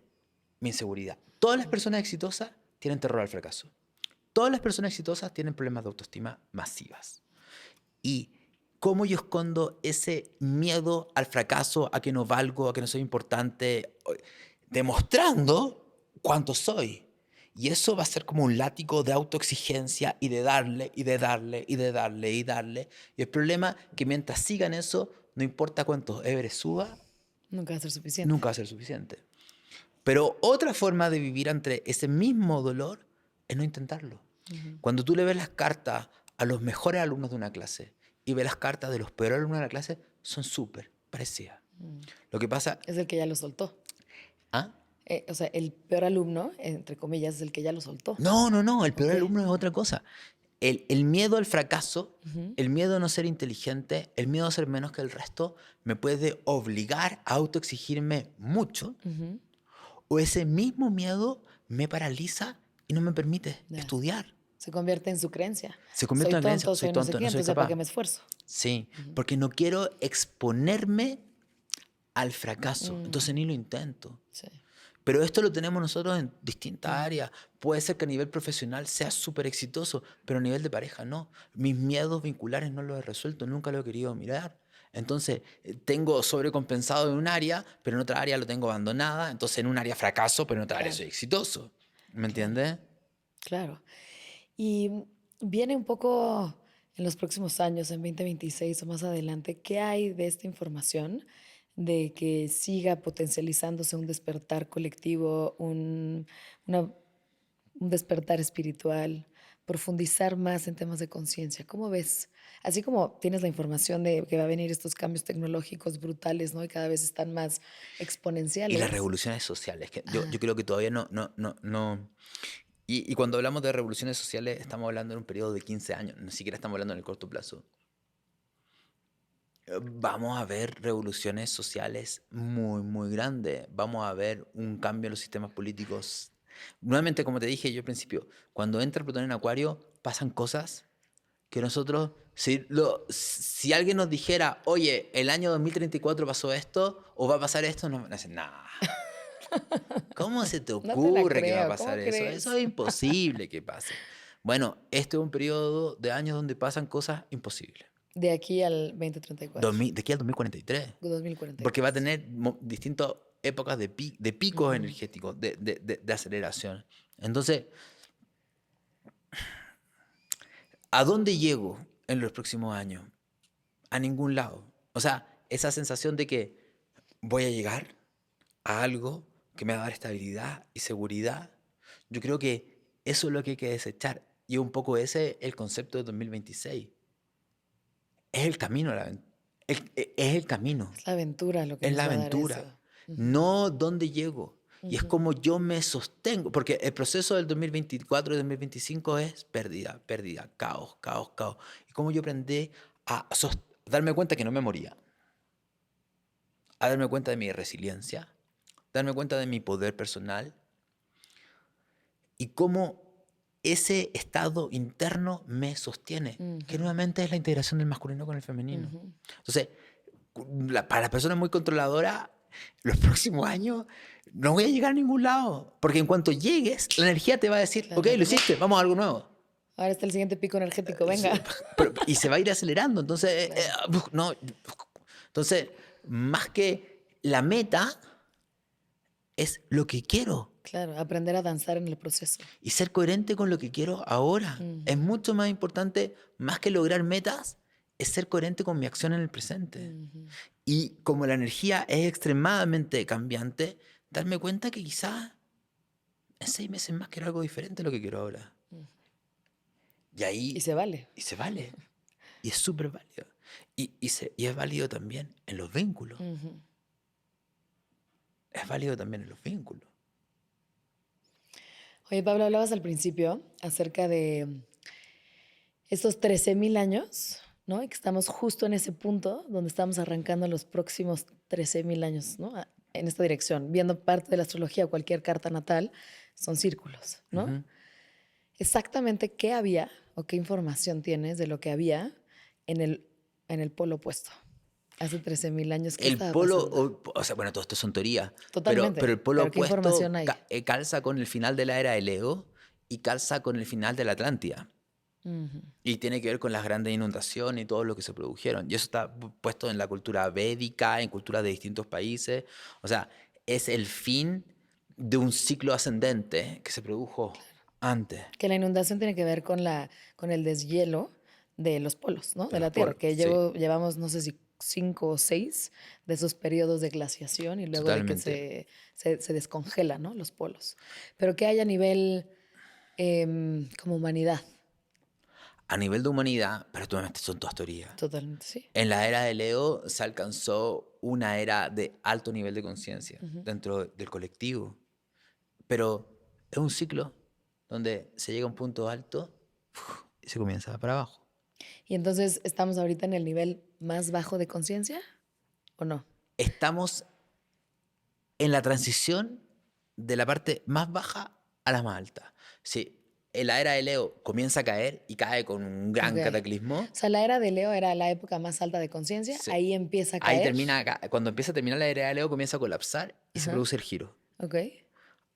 S1: mi inseguridad. Todas las personas exitosas tienen terror al fracaso. Todas las personas exitosas tienen problemas de autoestima masivas. Y cómo yo escondo ese miedo al fracaso, a que no valgo, a que no soy importante, demostrando cuánto soy. Y eso va a ser como un látigo de autoexigencia y de darle, y de darle, y de darle, y darle. Y el problema es que mientras sigan eso, no importa cuántos Everest suba,
S2: Nunca va a ser suficiente.
S1: nunca va a ser suficiente. Pero otra forma de vivir ante ese mismo dolor es no intentarlo.
S2: Ujú.
S1: Cuando tú le ves las cartas a los mejores alumnos de una clase y ves las cartas de los peores alumnos de la clase, son súper parecidas.
S2: Mm.
S1: Lo que pasa...
S2: Es el que ya lo soltó.
S1: ¿Ah?
S2: O sea, el peor alumno, entre comillas, es el que ya lo soltó.
S1: No, no, no, el peor
S2: Ok.
S1: alumno es otra cosa. El miedo al fracaso,
S2: Ujú,
S1: el miedo a no ser inteligente, el miedo a ser menos que el resto, me puede obligar a autoexigirme mucho,
S2: ujú.
S1: o ese mismo miedo me paraliza y no me permite
S2: Ya.
S1: estudiar.
S2: Se convierte en su creencia.
S1: Se convierte
S2: Soy
S1: en una creencia,
S2: tonto,
S1: soy
S2: soy no sé
S1: tonto,
S2: qué,
S1: no soy
S2: entonces ¿ya para qué
S1: capaz.
S2: me esfuerzo?
S1: Sí,
S2: Ujú.
S1: porque no quiero exponerme al fracaso. Entonces ni lo intento.
S2: Sí.
S1: Pero esto lo tenemos nosotros en distintas áreas. Puede ser que a nivel profesional sea súper exitoso, pero a nivel de pareja no. Mis miedos vinculares no los he resuelto, nunca lo he querido mirar. Entonces, tengo sobrecompensado en un área, pero en otra área lo tengo abandonada. Entonces, en un área fracaso, pero en otra área
S2: Claro.
S1: soy exitoso. ¿Me
S2: Claro.
S1: entiendes?
S2: Claro. Y viene un poco en los próximos años, en 2026 o más adelante, ¿qué hay de esta información de que siga potencializándose un despertar colectivo, una- un despertar espiritual, profundizar más en temas de conciencia? ¿Cómo ves? Así como tienes la información de que va a venir estos cambios tecnológicos brutales, ¿no? Y cada vez están más
S1: Y las
S2: exponenciales.
S1: revoluciones sociales. Que yo
S2: Ajá.
S1: creo que todavía no. Y cuando hablamos de revoluciones sociales, estamos hablando en un periodo de 15 años. Ni siquiera estamos hablando en el corto plazo. Vamos a ver revoluciones sociales muy, muy grandes. Vamos a ver un cambio en los sistemas políticos. Nuevamente, como te dije yo al principio, cuando entra Plutón en Acuario, pasan cosas que nosotros, si alguien nos dijera, oye, el año 2034 pasó esto, o va a pasar esto, nos van a decir, nah, ¿cómo se te
S2: No te la
S1: ocurre que va a
S2: creo,
S1: pasar
S2: ¿cómo
S1: eso? Eso
S2: crees?
S1: es imposible que pase. Bueno, este es un periodo de años donde pasan cosas imposibles.
S2: De aquí al 2034,
S1: De aquí al 2043. Porque va a
S2: 2043.
S1: tener distintas épocas de picos
S2: Ujú.
S1: energéticos, de aceleración. Entonces, ¿a dónde llego en los próximos años? A ningún lado. O sea, esa sensación de que voy a llegar a algo que me va a dar estabilidad y seguridad, yo creo que eso es lo que hay que desechar. Y un poco ese es el concepto de 2026. Es el camino, es el camino.
S2: Es la aventura lo que
S1: Es
S2: nos
S1: la
S2: va a dar eso.
S1: aventura,
S2: Ujú,
S1: no dónde llego. Y es
S2: ujú.
S1: como yo me sostengo, porque el proceso del 2024 y 2025 es pérdida, pérdida, caos, caos, caos. Y como yo aprendí a darme cuenta que no me moría, a darme cuenta de mi resiliencia, darme cuenta de mi poder personal y cómo ese estado interno me sostiene, que
S2: Ujú,
S1: nuevamente es la integración del masculino con el femenino.
S2: ujú.
S1: Entonces, para las personas muy controladoras, los próximos años no voy a llegar a ningún lado. Porque en cuanto llegues, la energía te va a decir, ok,
S2: Claro,
S1: lo
S2: venga.
S1: hiciste, vamos a algo nuevo.
S2: Ahora está el siguiente pico energético, venga.
S1: Y se va a ir acelerando. Entonces,
S2: Claro,
S1: no. Entonces, más que la meta, es lo que quiero.
S2: claro, aprender a danzar en el proceso.
S1: Y ser coherente con lo que quiero ahora. Es
S2: Ujú,
S1: mucho más importante, más que lograr metas, es ser coherente con mi acción en el presente.
S2: ujú.
S1: Y como la energía es extremadamente cambiante, darme cuenta que quizás en 6 meses más quiero algo diferente a lo que quiero ahora. Y
S2: Y
S1: ahí,
S2: se vale.
S1: y se vale. Y es súper válido. Y es válido también en los vínculos.
S2: Ujú.
S1: Es válido también en los vínculos.
S2: Oye, Pablo, hablabas al principio acerca de estos 13,000 años, ¿no? Y que estamos justo en ese punto donde estamos arrancando los próximos 13,000 años, ¿no? En esta dirección. Viendo parte de la astrología, cualquier carta natal, son círculos, ¿no?
S1: Ujú.
S2: Exactamente qué había o qué información tienes de lo que había en el polo opuesto. Hace 13,000 años, ¿qué
S1: El
S2: estaba
S1: polo,
S2: pasando?
S1: o sea, bueno, todo esto son teorías, pero
S2: Totalmente.
S1: el polo
S2: Pero ¿qué información
S1: opuesto
S2: hay?
S1: calza con el final de la era de Leo y calza con el final de la Atlántida.
S2: Ujú,
S1: Y tiene que ver con las grandes inundaciones y todo lo que se produjeron. Y eso está puesto en la cultura védica, en culturas de distintos países. O sea, es el fin de un ciclo ascendente que se produjo antes
S2: que la inundación tiene que ver con el deshielo de los polos, ¿no?
S1: de
S2: De
S1: los
S2: la Tierra,
S1: polos.
S2: que
S1: Sí,
S2: llevamos, no sé si 5 o 6 de esos periodos de glaciación y luego de que
S1: totalmente.
S2: se descongela, ¿no? Los polos. Pero que hay a nivel como humanidad.
S1: A nivel de humanidad, pero obviamente son todas teorías.
S2: Totalmente, sí.
S1: En la era de Leo se alcanzó una era de alto nivel de conciencia
S2: Ujú.
S1: dentro del colectivo. Pero es un ciclo donde se llega a un punto alto y se comienza para abajo.
S2: Y entonces, ¿estamos ahorita en el nivel más bajo de conciencia o no?
S1: Estamos en la transición de la parte más baja a la más alta. Sí, la era de Leo comienza a caer y cae con un gran
S2: Ok.
S1: cataclismo.
S2: O sea, la era de Leo era la época más alta de conciencia,
S1: Sí.
S2: ahí empieza a
S1: Ahí
S2: caer.
S1: termina, cuando empieza a terminar la era de Leo, comienza a colapsar y se
S2: Ajá.
S1: produce el giro.
S2: Ok.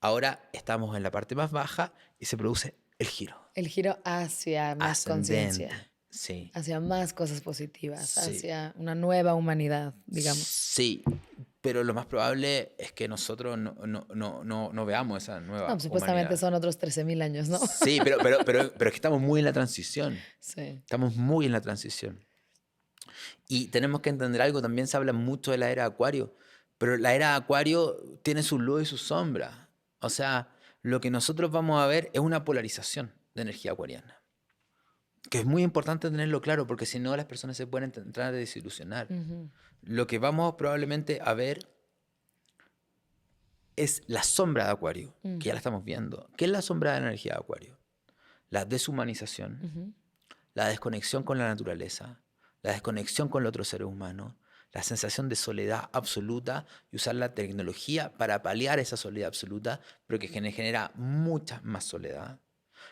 S1: Ahora estamos en la parte más baja y se produce el giro.
S2: El giro hacia más
S1: Ascendente.
S2: conciencia,
S1: Sí.
S2: hacia más cosas positivas,
S1: Sí.
S2: hacia una nueva humanidad, digamos.
S1: Sí. Pero lo más probable es que nosotros no veamos esa
S2: No,
S1: nueva
S2: pues supuestamente
S1: humanidad.
S2: son otros 13.000 años, ¿no?
S1: Sí, pero es que estamos muy en la transición.
S2: Sí.
S1: Estamos muy en la transición. Y tenemos que entender algo, también se habla mucho de la era de Acuario, pero la era de Acuario tiene su luz y su sombra. O sea, lo que nosotros vamos a ver es una polarización de energía acuariana, que es muy importante tenerlo claro, porque si no las personas se pueden entrar a desilusionar.
S2: Ujú.
S1: Lo que vamos probablemente a ver es la sombra de Acuario, que ya la estamos viendo. ¿Qué es la sombra de la energía de Acuario? La deshumanización,
S2: Ujú.
S1: la desconexión con la naturaleza, la desconexión con el otro ser humano, la sensación de soledad absoluta y usar la tecnología para paliar esa soledad absoluta, pero que genera mucha más soledad.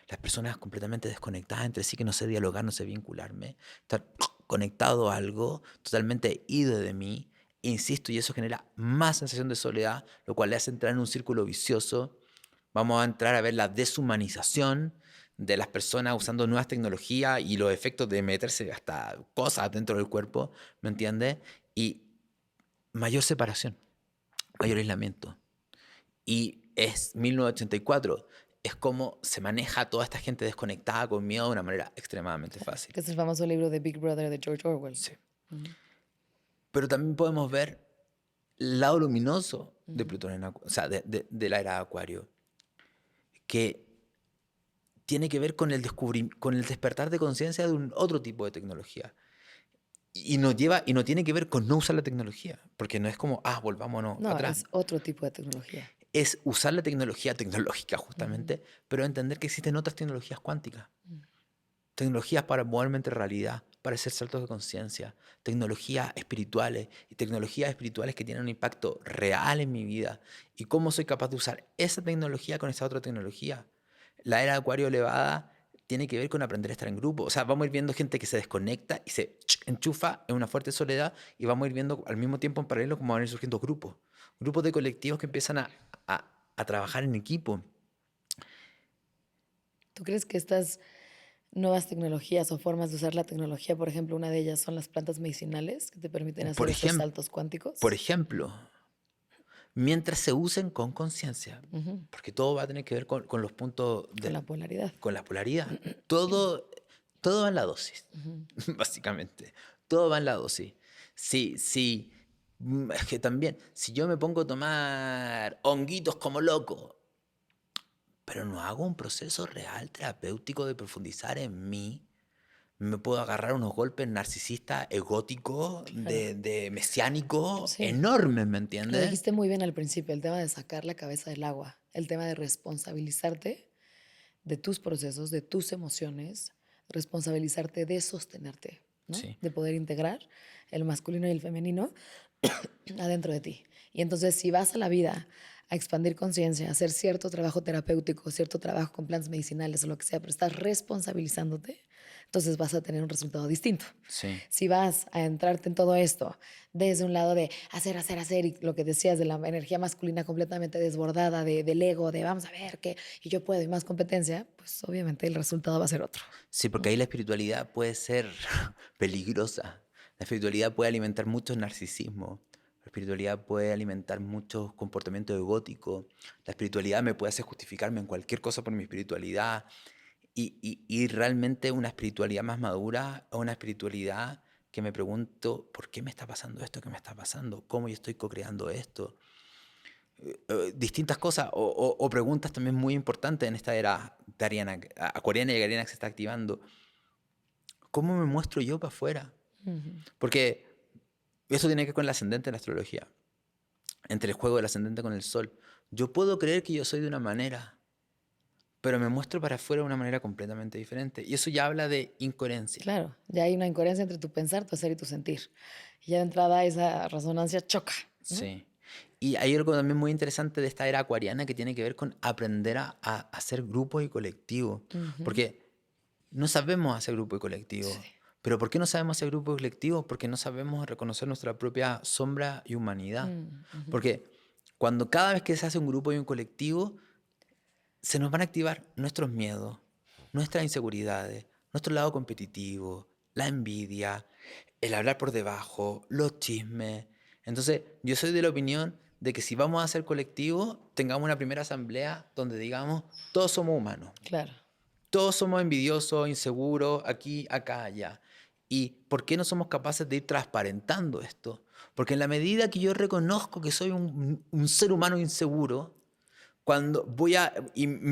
S1: Las personas completamente desconectadas entre sí, que no sé dialogar, no sé vincularme, estar conectado a algo, totalmente ido de mí, insisto, y eso genera más sensación de soledad, lo cual le hace entrar en un círculo vicioso. Vamos a entrar a ver la deshumanización de las personas usando nuevas tecnologías y los efectos de meterse hasta cosas dentro del cuerpo, ¿me entiendes? Y mayor separación, mayor aislamiento. Y es 1984, es como se maneja toda esta gente desconectada con miedo de una manera extremadamente fácil.
S2: Que es el famoso libro de Big Brother de George Orwell.
S1: Sí.
S2: Ujú.
S1: Pero también podemos ver el lado luminoso de
S2: Ujú.
S1: Plutón, o sea, de la era de Acuario, que tiene que ver con con el despertar de conciencia de un otro tipo de tecnología. Y no tiene que ver con no usar la tecnología, porque no es como, volvámonos
S2: No,
S1: atrás.
S2: es otro tipo de tecnología.
S1: Es usar la tecnología tecnológica
S2: Ujú.
S1: justamente, pero entender que existen otras tecnologías cuánticas.
S2: Mm.
S1: Tecnologías para moverme entre realidad, para hacer saltos de conciencia, tecnologías espirituales y tecnologías espirituales que tienen un impacto real en mi vida. ¿Y cómo soy capaz de usar esa tecnología con esa otra tecnología? La era de Acuario elevada tiene que ver con aprender a estar en grupo. O sea, vamos a ir viendo gente que se desconecta y se enchufa en una fuerte soledad, y vamos a ir viendo al mismo tiempo en paralelo cómo van a ir surgiendo grupos de colectivos que empiezan a trabajar en equipo.
S2: ¿Tú crees que estas nuevas tecnologías o formas de usar la tecnología, por ejemplo, una de ellas son las plantas medicinales que te permiten hacer
S1: Por
S2: estos
S1: ejemplo,
S2: saltos cuánticos?
S1: por ejemplo, mientras se usen con conciencia,
S2: Ujú.
S1: porque todo va a tener que ver con los puntos
S2: Con la polaridad.
S1: con la polaridad. Todo va en la dosis,
S2: Ujú.
S1: básicamente. Todo va en la dosis. Sí, es que también, si yo me pongo a tomar honguitos como loco, pero no hago un proceso real terapéutico de profundizar en mí, me puedo agarrar unos golpes narcisistas, egóticos,
S2: Claro.
S1: de mesiánico,
S2: Sí.
S1: enormes, ¿me
S2: Lo
S1: entiendes?
S2: dijiste muy bien al principio, el tema de sacar la cabeza del agua, el tema de responsabilizarte de tus procesos, de tus emociones, responsabilizarte de sostenerte, ¿no?
S1: Sí,
S2: De poder integrar el masculino y el femenino adentro de ti. Y entonces, si vas a la vida a expandir conciencia, a hacer cierto trabajo terapéutico, cierto trabajo con plantas medicinales o lo que sea, pero estás responsabilizándote, entonces vas a tener un resultado distinto.
S1: sí.
S2: Si vas a entrarte en todo esto desde un lado de hacer, y lo que decías de la energía masculina completamente desbordada, del ego, de vamos a ver qué, y yo puedo, y más competencia, pues obviamente el resultado va a ser otro.
S1: Sí, porque ahí la espiritualidad puede ser peligrosa. La espiritualidad puede alimentar mucho narcisismo. La espiritualidad puede alimentar muchos comportamientos egóticos. La espiritualidad me puede hacer justificarme en cualquier cosa por mi espiritualidad. Y realmente una espiritualidad más madura o una espiritualidad que me pregunto, ¿por qué me está pasando esto que me está pasando? ¿Cómo yo estoy co-creando esto? Distintas cosas o preguntas también muy importantes en esta era de Ariana, acuariana y ariana que se está activando. ¿Cómo me muestro yo para afuera?
S2: Ujú.
S1: Porque eso tiene que ver con el ascendente en la astrología, entre el juego del ascendente con el sol. Yo puedo creer que yo soy de una manera, pero me muestro para afuera de una manera completamente diferente. Y eso ya habla de incoherencia.
S2: Claro, ya hay una incoherencia entre tu pensar, tu hacer y tu sentir. Y ya de entrada esa resonancia choca, ¿no?
S1: Sí. Y hay algo también muy interesante de esta era acuariana que tiene que ver con aprender a hacer grupos y colectivos.
S2: Ujú.
S1: Porque no sabemos hacer grupo y colectivo.
S2: Sí.
S1: ¿Pero por qué no sabemos hacer grupo y colectivo? Porque no sabemos reconocer nuestra propia sombra y humanidad.
S2: Ujú.
S1: Porque cuando cada vez que se hace un grupo y un colectivo, se nos van a activar nuestros miedos, nuestras inseguridades, nuestro lado competitivo, la envidia, el hablar por debajo, los chismes. Entonces, yo soy de la opinión de que si vamos a hacer colectivo, tengamos una primera asamblea donde digamos, todos somos humanos.
S2: Claro.
S1: Todos somos envidiosos, inseguros, aquí, acá, allá. ¿Y por qué no somos capaces de ir transparentando esto? Porque en la medida que yo reconozco que soy un ser humano inseguro, cuando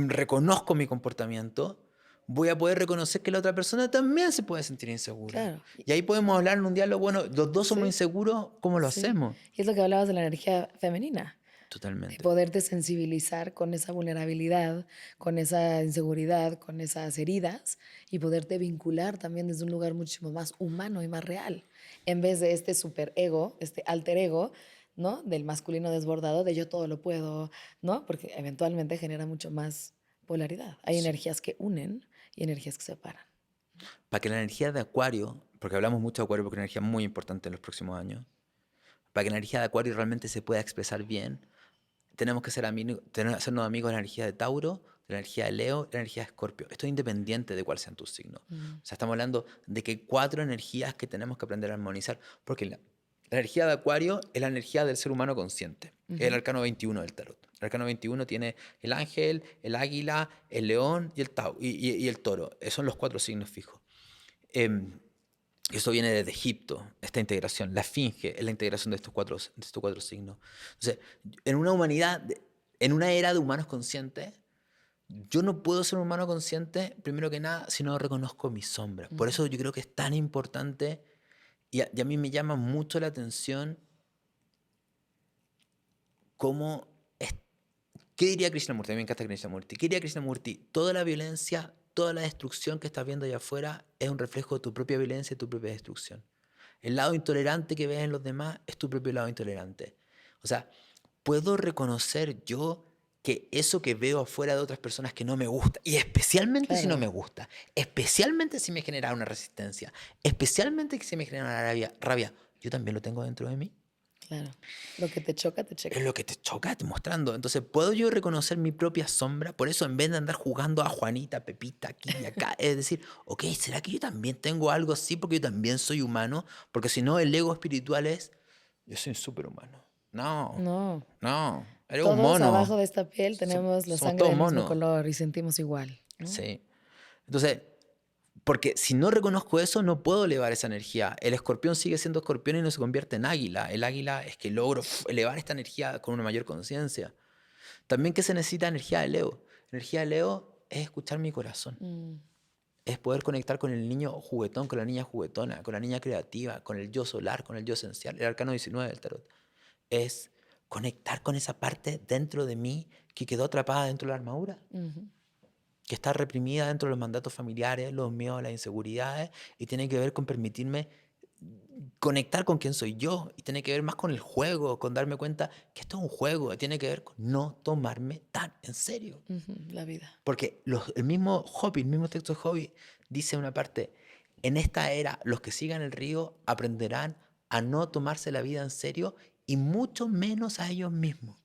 S1: reconozco mi comportamiento, voy a poder reconocer que la otra persona también se puede sentir insegura.
S2: Claro.
S1: Y ahí podemos hablar en un diálogo, bueno, los dos somos
S2: Sí,
S1: inseguros, ¿cómo lo
S2: sí.
S1: hacemos?
S2: Y es lo que hablabas de la energía femenina. De
S1: Totalmente.
S2: poderte sensibilizar con esa vulnerabilidad, con esa inseguridad, con esas heridas y poderte vincular también desde un lugar muchísimo más humano y más real, en vez de este superego, este alter ego, ¿no? Del masculino desbordado, de yo todo lo puedo, ¿no? Porque eventualmente genera mucho más polaridad. Hay
S1: Sí.
S2: energías que unen y energías que separan.
S1: Para que la energía de Acuario, porque hablamos mucho de Acuario porque es una energía muy importante en los próximos años, para que la energía de Acuario realmente se pueda expresar bien, tenemos que hacernos amigos de la energía de Tauro, de la energía de Leo, de la energía de Escorpio. Esto es independiente de cuál sean tus signos. O sea, estamos hablando de que hay 4 energías que tenemos que aprender a armonizar, porque la energía de Acuario es la energía del ser humano consciente. Es el arcano 21 del tarot. El arcano 21 tiene el ángel, el águila, el león y el toro. Esos son los 4 signos fijos. Eso viene desde Egipto, esta integración. La esfinge es la integración de estos cuatro signos. Entonces, en una humanidad, en una era de humanos conscientes, yo no puedo ser un humano consciente, primero que nada, si no reconozco mis sombras. Por eso yo creo que es tan importante y a mí me llama mucho la atención cómo... ¿Qué diría Krishnamurti? A mí me encanta Krishnamurti. ¿Qué diría Krishnamurti? Toda la violencia, toda la destrucción que estás viendo allá afuera es un reflejo de tu propia violencia y tu propia destrucción. El lado intolerante que ves en los demás es tu propio lado intolerante. O sea, puedo reconocer yo que eso que veo afuera de otras personas que no me gusta, y especialmente si no me gusta, especialmente si me genera una resistencia, especialmente si me genera una rabia, yo también lo tengo dentro de mí.
S2: Claro. Lo que te choca, te checa.
S1: Es lo que te choca, te mostrando. Entonces, ¿puedo yo reconocer mi propia sombra? Por eso, en vez de andar jugando a Juanita, Pepita, aquí y acá, es decir, ok, ¿será que yo también tengo algo así porque yo también soy humano? Porque si no, el ego espiritual es, yo soy un superhumano. No,
S2: No.
S1: no, eres un
S2: Todos
S1: mono.
S2: abajo de esta piel tenemos la
S1: Somos
S2: sangre
S1: todos
S2: del mismo
S1: monos.
S2: color y sentimos igual, ¿no?
S1: Sí. Entonces, porque si no reconozco eso, no puedo elevar esa energía. El escorpión sigue siendo escorpión y no se convierte en águila. El águila es que logro elevar esta energía con una mayor conciencia. También que se necesita energía de Leo. Energía de Leo es escuchar mi corazón. Es poder conectar con el niño juguetón, con la niña juguetona, con la niña creativa, con el yo solar, con el yo esencial. El arcano 19 del tarot. Es conectar con esa parte dentro de mí que quedó atrapada dentro de la armadura. Que está reprimida dentro de los mandatos familiares, los miedos, las inseguridades, y tiene que ver con permitirme conectar con quién soy yo, y tiene que ver más con el juego, con darme cuenta que esto es un juego, y tiene que ver con no tomarme tan en serio.
S2: La vida.
S1: Porque el mismo Hobbes, el mismo texto de Hobbes, dice una parte, en esta era los que sigan el río aprenderán a no tomarse la vida en serio y mucho menos a ellos mismos.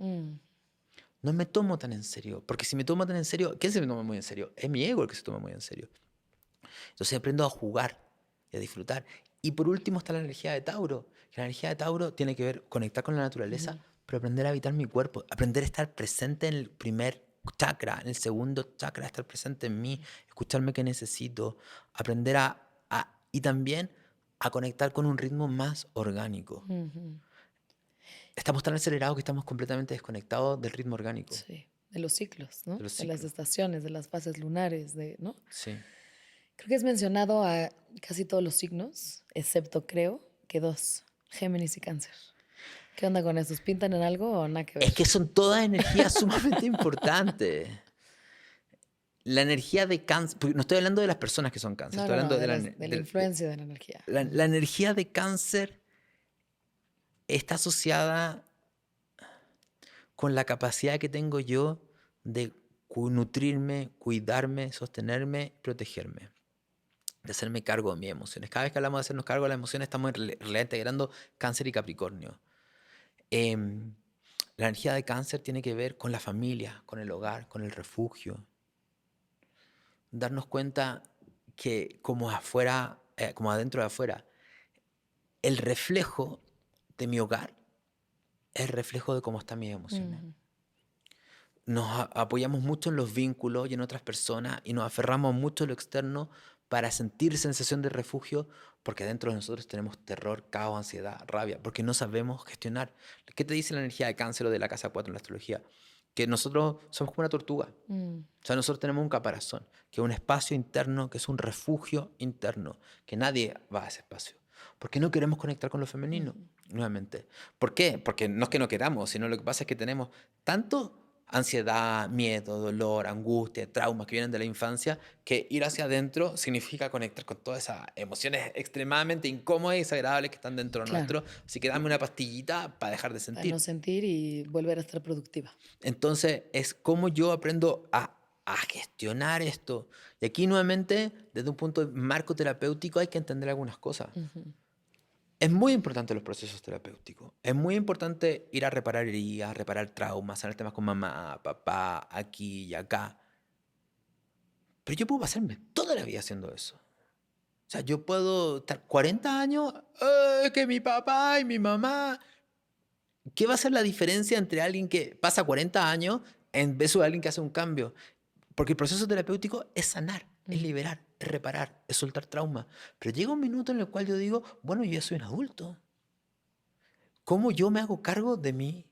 S1: No me tomo tan en serio, porque si me tomo tan en serio, ¿quién se me toma muy en serio? Es mi ego el que se toma muy en serio. Entonces aprendo a jugar y a disfrutar. Y por último está la energía de Tauro. Que la energía de Tauro tiene que ver conectar con la naturaleza, pero aprender a habitar mi cuerpo, aprender a estar presente en el primer chakra, en el segundo chakra, estar presente en mí, escucharme qué necesito, aprender y también a conectar con un ritmo más orgánico. Estamos tan acelerados que estamos completamente desconectados del ritmo orgánico.
S2: Sí, de los ciclos, ¿no?
S1: De los
S2: De las
S1: ciclos.
S2: estaciones, de las fases lunares, ¿no?
S1: Sí.
S2: Creo que has mencionado a casi todos los signos, excepto creo que 2, Géminis y Cáncer. ¿Qué onda con esos? ¿Pintan en algo o nada que ver?
S1: Es que son todas energías sumamente importantes. La energía de Cáncer, porque no estoy hablando de las personas que son Cáncer,
S2: No,
S1: estoy
S2: no, no,
S1: hablando
S2: de la influencia de la energía.
S1: la energía de Cáncer está asociada con la capacidad que tengo yo de nutrirme, cuidarme, sostenerme, protegerme, de hacerme cargo de mis emociones. Cada vez que hablamos de hacernos cargo de las emociones, estamos en realidad integrando Cáncer y Capricornio. Em, la energía de Cáncer tiene que ver con la familia, con el hogar, con el refugio. Darnos cuenta que como afuera, como adentro de afuera, el reflejo de mi hogar es el reflejo de cómo están mis emociones. Nos apoyamos mucho en los vínculos y en otras personas y nos aferramos mucho a lo externo para sentir sensación de refugio, porque dentro de nosotros tenemos terror, caos, ansiedad, rabia, porque no sabemos gestionar. ¿Qué te dice la energía de Cáncer o de la casa 4 en la astrología? Que nosotros somos como una tortuga. O sea, nosotros tenemos un caparazón, que es un espacio interno, que es un refugio interno, que nadie va a ese espacio. Porque no queremos conectar con lo femenino, nuevamente. ¿Por qué? Porque no es que no queramos, sino lo que pasa es que tenemos tanto ansiedad, miedo, dolor, angustia, traumas que vienen de la infancia, que ir hacia adentro significa conectar con todas esas emociones extremadamente incómodas y desagradables que están dentro
S2: Claro,
S1: nuestro. Así que dame una pastillita para dejar de
S2: para no
S1: sentir.
S2: sentir y volver a estar productiva.
S1: Entonces, es como yo aprendo a gestionar esto. Y aquí, nuevamente, desde un punto de marco terapéutico, hay que entender algunas cosas. Es muy importante los procesos terapéuticos. Es muy importante ir a reparar heridas, reparar traumas, sanar temas con mamá, papá, aquí y acá. Pero yo puedo pasarme toda la vida haciendo eso. O sea, yo puedo estar 40 años, que mi papá y mi mamá. ¿Qué va a ser la diferencia entre alguien que pasa 40 años en vez de alguien que hace un cambio? Porque el proceso terapéutico es sanar, es liberar, es reparar, es soltar trauma. Pero llega un minuto en el cual yo digo, bueno, yo ya soy un adulto. ¿Cómo yo me hago cargo de mí?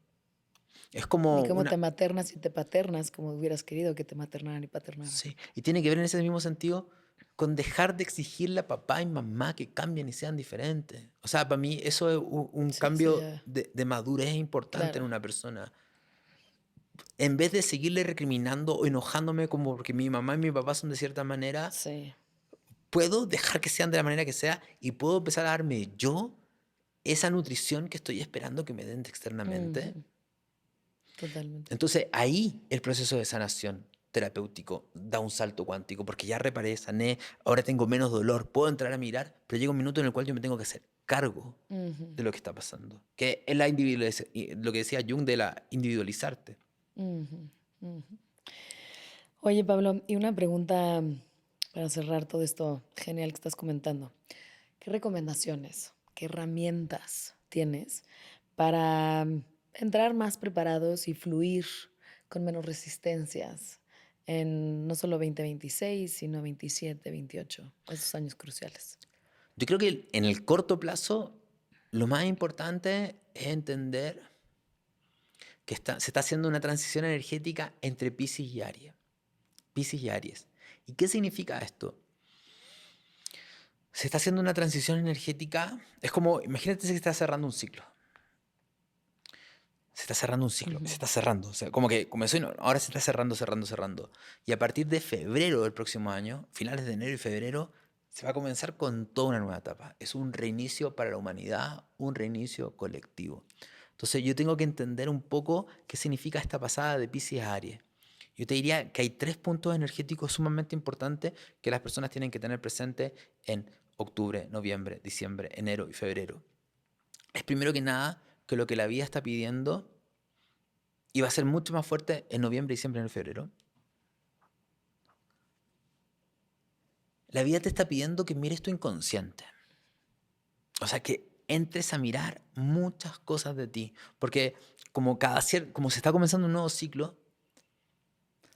S1: Es
S2: Ni
S1: como
S2: cómo
S1: una...
S2: te maternas y te paternas, como hubieras querido que te maternaran y paternaran.
S1: Sí, y tiene que ver en ese mismo sentido con dejar de exigirle a papá y mamá que cambien y sean diferentes. O sea, para mí eso es un
S2: Sí, eso
S1: cambio
S2: ya,
S1: de madurez importante en
S2: claro.
S1: una persona. En vez de seguirle recriminando o enojándome como porque mi mamá y mi papá son de cierta manera,
S2: Sí.
S1: puedo dejar que sean de la manera que sea y puedo empezar a darme yo esa nutrición que estoy esperando que me den externamente.
S2: Totalmente.
S1: Entonces ahí el proceso de sanación terapéutico da un salto cuántico porque ya reparé, sané, ahora tengo menos dolor, puedo entrar a mirar, pero llega un minuto en el cual yo me tengo que hacer cargo de lo que está pasando. Que es lo que decía Jung de la individualizarte.
S2: Oye, Pablo, y una pregunta para cerrar todo esto genial que estás comentando. ¿Qué recomendaciones, qué herramientas tienes para entrar más preparados y fluir con menos resistencias en no solo 2026, sino 27, 28, esos años cruciales?
S1: Yo creo que en el corto plazo lo más importante es entender que se está haciendo una transición energética entre Piscis y Aries. Piscis y Aries. ¿Y qué significa esto? Se está haciendo una transición energética. Es como, imagínate que se está cerrando un ciclo. Se está cerrando un ciclo, se está cerrando. O sea, como que comenzó y ahora se está cerrando, cerrando, cerrando. Y a partir de febrero del próximo año, finales de enero y febrero, se va a comenzar con toda una nueva etapa. Es un reinicio para la humanidad, un reinicio colectivo. Entonces yo tengo que entender un poco qué significa esta pasada de Piscis a Aries. Yo te diría que hay 3 puntos energéticos sumamente importantes que las personas tienen que tener presente en octubre, noviembre, diciembre, enero y febrero. Es primero que nada que lo que la vida está pidiendo iba a ser mucho más fuerte en noviembre, diciembre y en febrero. La vida te está pidiendo que mires tu inconsciente. O sea, que entres a mirar muchas cosas de ti. Porque como se está comenzando un nuevo ciclo,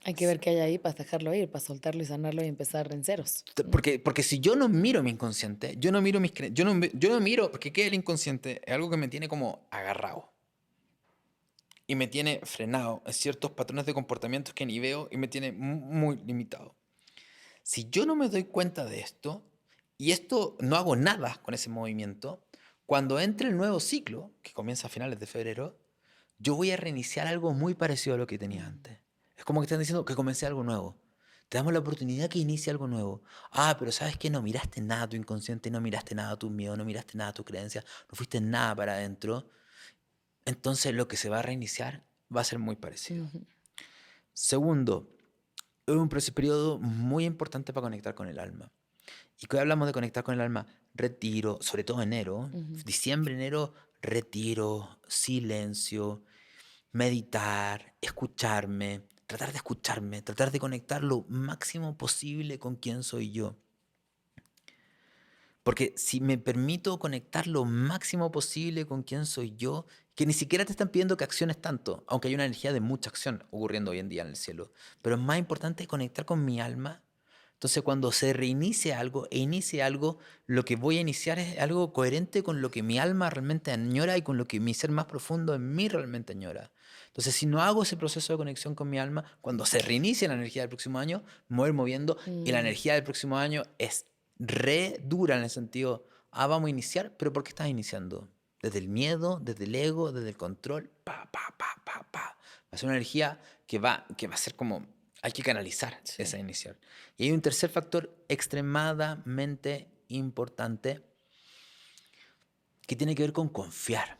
S2: Hay que ver qué hay ahí para dejarlo ir, para soltarlo y sanarlo y empezar en ceros.
S1: porque si yo no miro mi inconsciente, yo no miro yo no miro, porque ¿qué es el inconsciente? Es algo que me tiene como agarrado. Y me tiene frenado en ciertos patrones de comportamientos que ni veo y me tiene muy limitado. Si yo no me doy cuenta de esto, y esto no hago nada con ese movimiento, cuando entre el nuevo ciclo, que comienza a finales de febrero, yo voy a reiniciar algo muy parecido a lo que tenía antes. Es como que están diciendo que comencé algo nuevo. Te damos la oportunidad que inicie algo nuevo. Ah, pero ¿sabes qué? No miraste nada a tu inconsciente, no miraste nada a tus miedos, no miraste nada a tus creencias, no fuiste nada para adentro. Entonces lo que se va a reiniciar va a ser muy parecido.
S2: Ujú.
S1: Segundo, es un periodo muy importante para conectar con el alma. Y cuando hablamos de conectar con el alma, retiro, sobre todo enero,
S2: Ujú.
S1: diciembre, enero, retiro, silencio, meditar, escucharme, tratar de conectar lo máximo posible con quién soy yo. Porque si me permito conectar lo máximo posible con quién soy yo, que ni siquiera te están pidiendo que acciones tanto, aunque hay una energía de mucha acción ocurriendo hoy en día en el cielo, pero es más importante conectar con mi alma. Entonces, cuando se reinicie algo e inicie algo, lo que voy a iniciar es algo coherente con lo que mi alma realmente añora y con lo que mi ser más profundo en mí realmente añora. Entonces, si no hago ese proceso de conexión con mi alma, cuando se reinicie la energía del próximo año, me voy a ir moviendo y la
S2: Mm.
S1: energía del próximo año es re dura en el sentido, vamos a iniciar, pero ¿por qué estás iniciando? Desde el miedo, desde el ego, desde el control, pa, pa, pa, pa, pa. Va a ser una energía que va a ser como, hay que canalizar
S2: Sí.
S1: esa inicial. Y hay un tercer factor extremadamente importante que tiene que ver con confiar.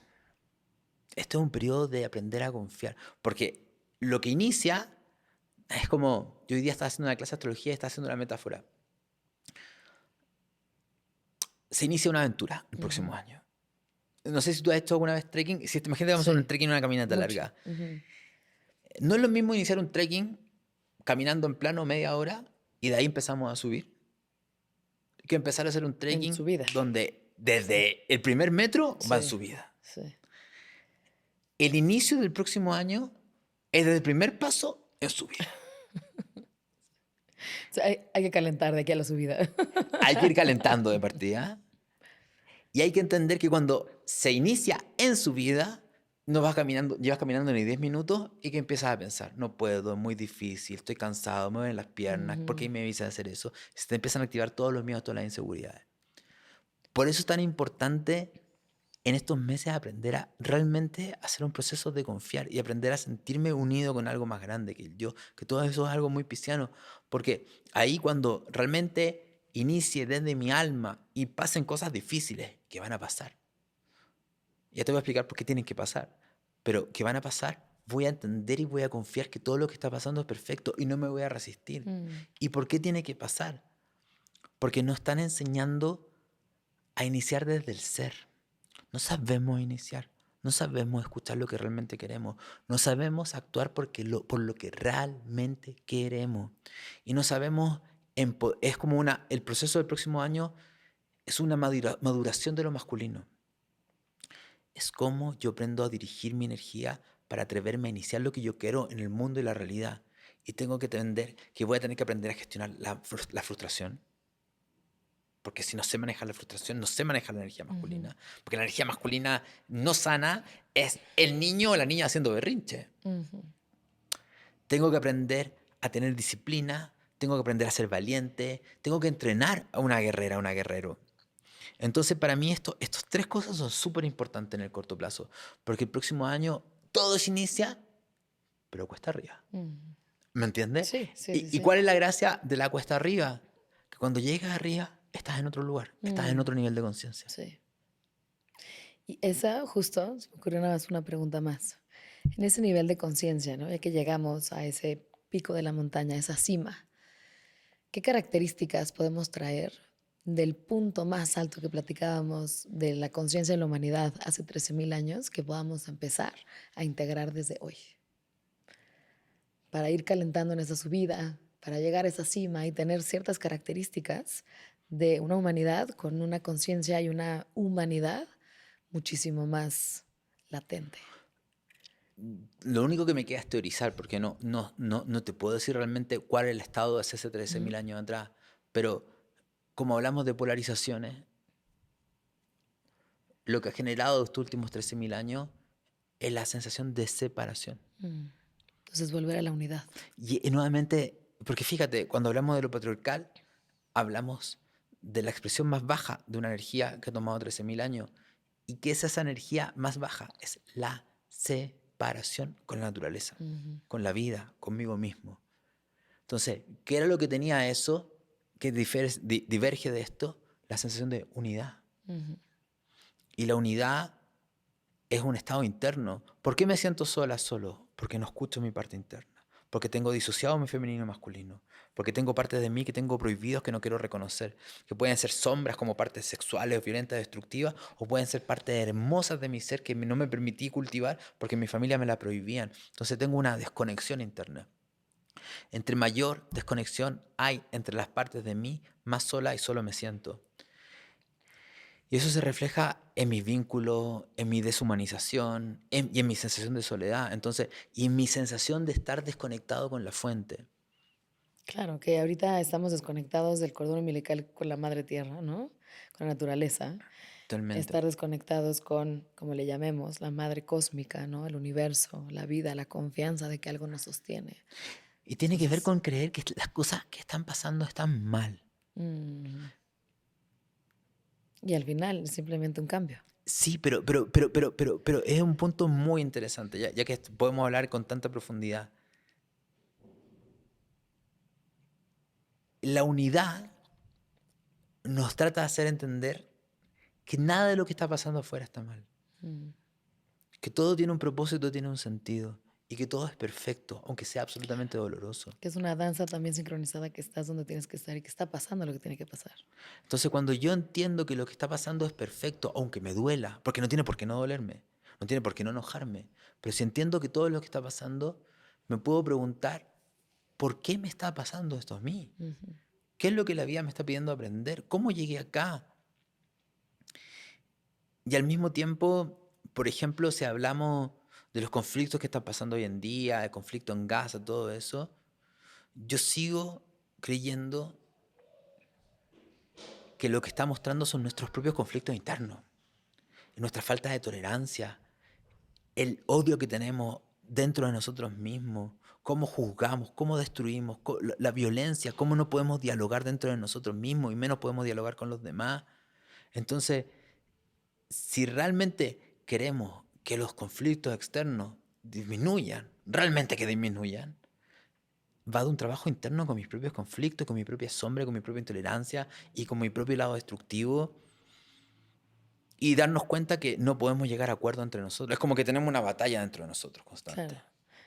S1: Esto es un periodo de aprender a confiar, porque lo que inicia es como, yo hoy día estaba haciendo una clase de astrología y estaba haciendo una metáfora. Se inicia una aventura el próximo
S2: Ujú.
S1: año. No sé si tú has hecho alguna vez trekking. Si te imaginas que vamos a hacer un
S2: Sí,
S1: trekking, una caminata
S2: mucho.
S1: larga.
S2: Ujú.
S1: No es lo mismo iniciar un trekking caminando en plano media hora y de ahí empezamos a subir, que empezar a hacer un
S2: En
S1: trekking
S2: su vida.
S1: donde
S2: Sí,
S1: desde el primer metro va en
S2: sí,
S1: subida.
S2: sí.
S1: El inicio del próximo año es desde el primer paso en subida.
S2: O sea, hay que calentar de aquí a la subida.
S1: Hay que ir calentando de partida. Y hay que entender que cuando se inicia en su vida, no vas caminando, llevas caminando ni 10 minutos y que empiezas a pensar, no puedo, es muy difícil, estoy cansado, me duelen las piernas, ¿por qué
S2: Ujú.
S1: me avisan a hacer eso? Se te empiezan a activar todos los miedos, todas las inseguridades. Por eso es tan importante en estos meses aprender a realmente hacer un proceso de confiar y aprender a sentirme unido con algo más grande que el yo, que todo eso es algo muy pisciano, porque ahí cuando realmente inicie desde mi alma y pasen cosas difíciles que van a pasar, ya te voy a explicar por qué tienen que pasar, pero que van a pasar, voy a entender y voy a confiar que todo lo que está pasando es perfecto y no me voy a resistir.
S2: Mm.
S1: ¿Y por qué tiene que pasar? Porque nos están enseñando a iniciar desde el ser. No sabemos iniciar, no sabemos escuchar lo que realmente queremos, no sabemos actuar por lo que realmente queremos y no sabemos, es como el proceso del próximo año es una maduración de lo masculino. Es como yo aprendo a dirigir mi energía para atreverme a iniciar lo que yo quiero en el mundo y la realidad. Y tengo que entender que voy a tener que aprender a gestionar la frustración. Porque si no sé manejar la frustración, no sé manejar la energía
S2: Ujú.
S1: masculina. Porque la energía masculina no sana es el niño o la niña haciendo berrinche.
S2: Ujú.
S1: Tengo que aprender a tener disciplina, tengo que aprender a ser valiente, tengo que entrenar a una guerrera, a un guerrero. Entonces, para mí, estos tres cosas son súper importantes en el corto plazo, porque el próximo año todo se inicia, pero cuesta arriba.
S2: Mm.
S1: ¿Me entiendes?
S2: Sí, sí, sí,
S1: ¿Y
S2: sí.
S1: cuál es la gracia de la cuesta arriba? Que cuando llegas arriba, estás en otro lugar, estás en
S2: Mm.
S1: otro nivel de conciencia.
S2: Sí. Y esa, justo, se me ocurrió nada más una pregunta más. En ese nivel de conciencia, ¿no? Ya que llegamos a ese pico de la montaña, esa cima, ¿qué características podemos traer del punto más alto que platicábamos de la conciencia de la humanidad hace 13.000 años que podamos empezar a integrar desde hoy? Para ir calentando en esa subida, para llegar a esa cima y tener ciertas características de una humanidad con una conciencia y una humanidad muchísimo más latente.
S1: Lo único que me queda es teorizar, porque no te puedo decir realmente cuál es el estado de hace 13.000
S2: Ujú.
S1: años atrás, pero como hablamos de polarizaciones, lo que ha generado estos últimos 13.000 años es la sensación de separación.
S2: Mm. Entonces volver a la unidad.
S1: Y nuevamente, porque fíjate, cuando hablamos de lo patriarcal, hablamos de la expresión más baja de una energía que ha tomado 13.000 años. ¿Y qué es esa energía más baja? Es la separación con la naturaleza,
S2: Ujú.
S1: con la vida, conmigo mismo. Entonces, ¿qué era lo que tenía eso que diverge de esto? La sensación de unidad.
S2: Ujú.
S1: Y la unidad es un estado interno. ¿Por qué me siento sola, solo? porque no escucho mi parte interna, porque tengo disociado mi femenino y masculino, porque tengo partes de mí que tengo prohibidos que no quiero reconocer, que pueden ser sombras como partes sexuales o violentas, destructivas, o pueden ser partes hermosas de mi ser que no me permití cultivar porque mi familia me la prohibían. Entonces tengo una desconexión interna. Entre mayor desconexión hay entre las partes de mí, más sola y solo me siento. Y eso se refleja en mi vínculo, en mi deshumanización y en mi sensación de soledad. Entonces, y en mi sensación de estar desconectado con la fuente.
S2: Claro, que ahorita estamos desconectados del cordón umbilical con la madre tierra, ¿no? Con la naturaleza.
S1: Totalmente.
S2: Estar desconectados con, como le llamemos, la madre cósmica, ¿no? El universo, la vida, la confianza de que algo nos sostiene.
S1: Y tiene que ver
S2: Entonces,
S1: con creer que las cosas que están pasando están mal.
S2: mm, y al final es simplemente un cambio.
S1: Sí, pero es un punto muy interesante, ya que podemos hablar con tanta profundidad. La unidad nos trata de hacer entender que nada de lo que está pasando afuera está mal.
S2: Mm.
S1: Que todo tiene un propósito, tiene un sentido. Y que todo es perfecto, aunque sea absolutamente doloroso.
S2: Que es una danza también sincronizada, que estás donde tienes que estar y que está pasando lo que tiene que pasar.
S1: Entonces, cuando yo entiendo que lo que está pasando es perfecto, aunque me duela, porque no tiene por qué no dolerme, no tiene por qué no enojarme, pero si entiendo que todo lo que está pasando, me puedo preguntar, ¿por qué me está pasando esto a mí?
S2: Ujú.
S1: ¿Qué es lo que la vida me está pidiendo aprender? ¿Cómo llegué acá? Y al mismo tiempo, por ejemplo, si hablamos de los conflictos que están pasando hoy en día, el conflicto en Gaza, todo eso, yo sigo creyendo que lo que está mostrando son nuestros propios conflictos internos, nuestra falta de tolerancia, el odio que tenemos dentro de nosotros mismos, cómo juzgamos, cómo destruimos, la violencia, cómo no podemos dialogar dentro de nosotros mismos y menos podemos dialogar con los demás. Entonces, si realmente queremos que los conflictos externos disminuyan, realmente que disminuyan, va de un trabajo interno con mis propios conflictos, con mi propia sombra, con mi propia intolerancia y con mi propio lado destructivo. Y darnos cuenta que no podemos llegar a acuerdo entre nosotros. Es como que tenemos una batalla dentro de nosotros constante.
S2: Claro.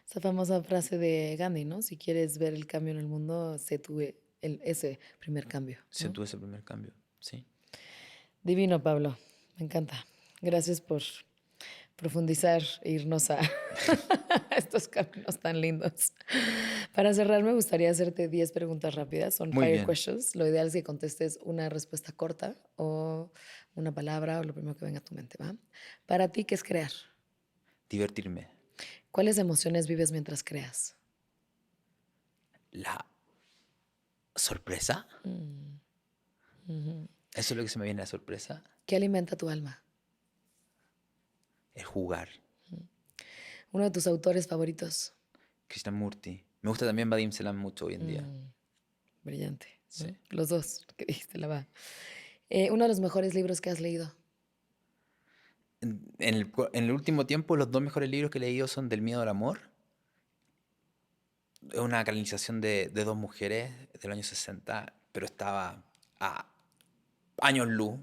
S2: Esa famosa frase de Gandhi, ¿no? Si quieres ver el cambio en el mundo, sé tú ese primer cambio, ¿no?
S1: Siento ese primer cambio, sí.
S2: Divino, Pablo. Me encanta. Gracias por profundizar e irnos a estos caminos tan lindos. Para cerrar, me gustaría hacerte 10 preguntas rápidas. Son
S1: Muy
S2: fire
S1: bien.
S2: questions. Lo ideal es que contestes una respuesta corta o una palabra o lo primero que venga a tu mente, ¿va? Para ti, ¿qué es crear?
S1: Divertirme.
S2: ¿Cuáles emociones vives mientras creas?
S1: La sorpresa.
S2: Mm, ujú.
S1: Eso es lo que se me viene, la sorpresa.
S2: ¿Qué alimenta tu alma?
S1: El jugar.
S2: Uno de tus autores favoritos.
S1: Krishnamurti. Me gusta también Vadim Selam mucho hoy en día.
S2: Brillante,
S1: Sí.
S2: ¿no? Los dos que dijiste, la va. Uno de los mejores libros que has leído.
S1: En el último tiempo, los dos mejores libros que he leído son Del miedo al amor. Es una canalización de dos mujeres del año 60, pero estaba a años luz.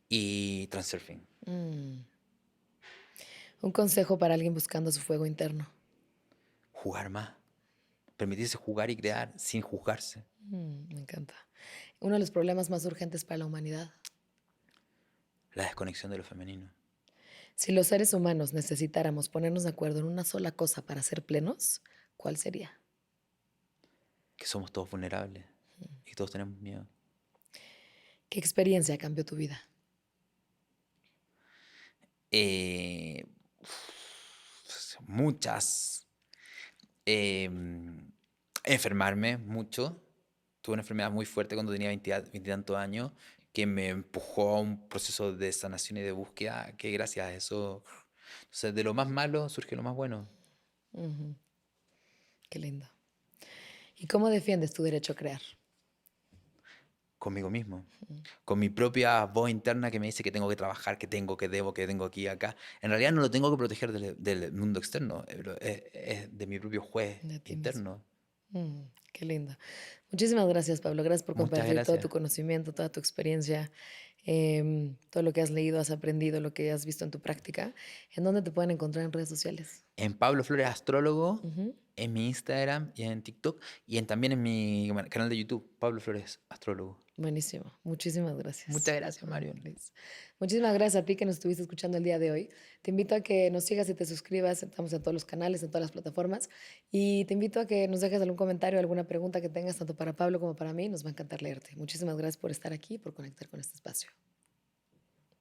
S1: Y Transurfing.
S2: Mm. Un consejo para alguien buscando su fuego interno.
S1: Jugar más. Permitirse jugar y crear sin juzgarse.
S2: Me encanta. Uno de los problemas más urgentes para la humanidad.
S1: La desconexión de lo femenino.
S2: Si los seres humanos necesitáramos ponernos de acuerdo en una sola cosa para ser plenos, ¿cuál sería?
S1: Que somos todos vulnerables y todos tenemos miedo.
S2: ¿Qué experiencia cambió tu vida?
S1: Eh, Muchas. Eh, Enfermarme mucho. Tuve una enfermedad muy fuerte cuando tenía 20 y tantos años que me empujó a un proceso de sanación y de búsqueda que gracias a eso, entonces, de lo más malo surge lo más bueno.
S2: Ujú. Qué lindo. ¿Y cómo defiendes tu derecho a crear?
S1: Conmigo mismo, con mi propia voz interna que me dice que tengo que trabajar, que tengo, que debo, que tengo aquí y acá. En realidad no lo tengo que proteger del mundo externo, es de mi propio juez
S2: De ti mismo.
S1: interno.
S2: Qué lindo. Muchísimas gracias, Pablo. Gracias por
S1: Muchas
S2: compartir todo tu
S1: gracias.
S2: conocimiento, toda tu experiencia. todo lo que has leído, has aprendido, lo que has visto en tu práctica, ¿en dónde te pueden encontrar en redes sociales?
S1: En Pablo Flores Astrólogo,
S2: Ujú.
S1: en mi Instagram y en TikTok, y también en mi canal de YouTube, Pablo Flores Astrólogo.
S2: Buenísimo. Muchísimas gracias.
S1: Muchas gracias, Marion.
S2: Liz. Muchísimas gracias a ti que nos estuviste escuchando el día de hoy. Te invito a que nos sigas y te suscribas. Estamos en todos los canales, en todas las plataformas. Y te invito a que nos dejes algún comentario, alguna pregunta que tengas, tanto para Pablo como para mí. Nos va a encantar leerte. Muchísimas gracias por estar aquí y por conectar con este espacio.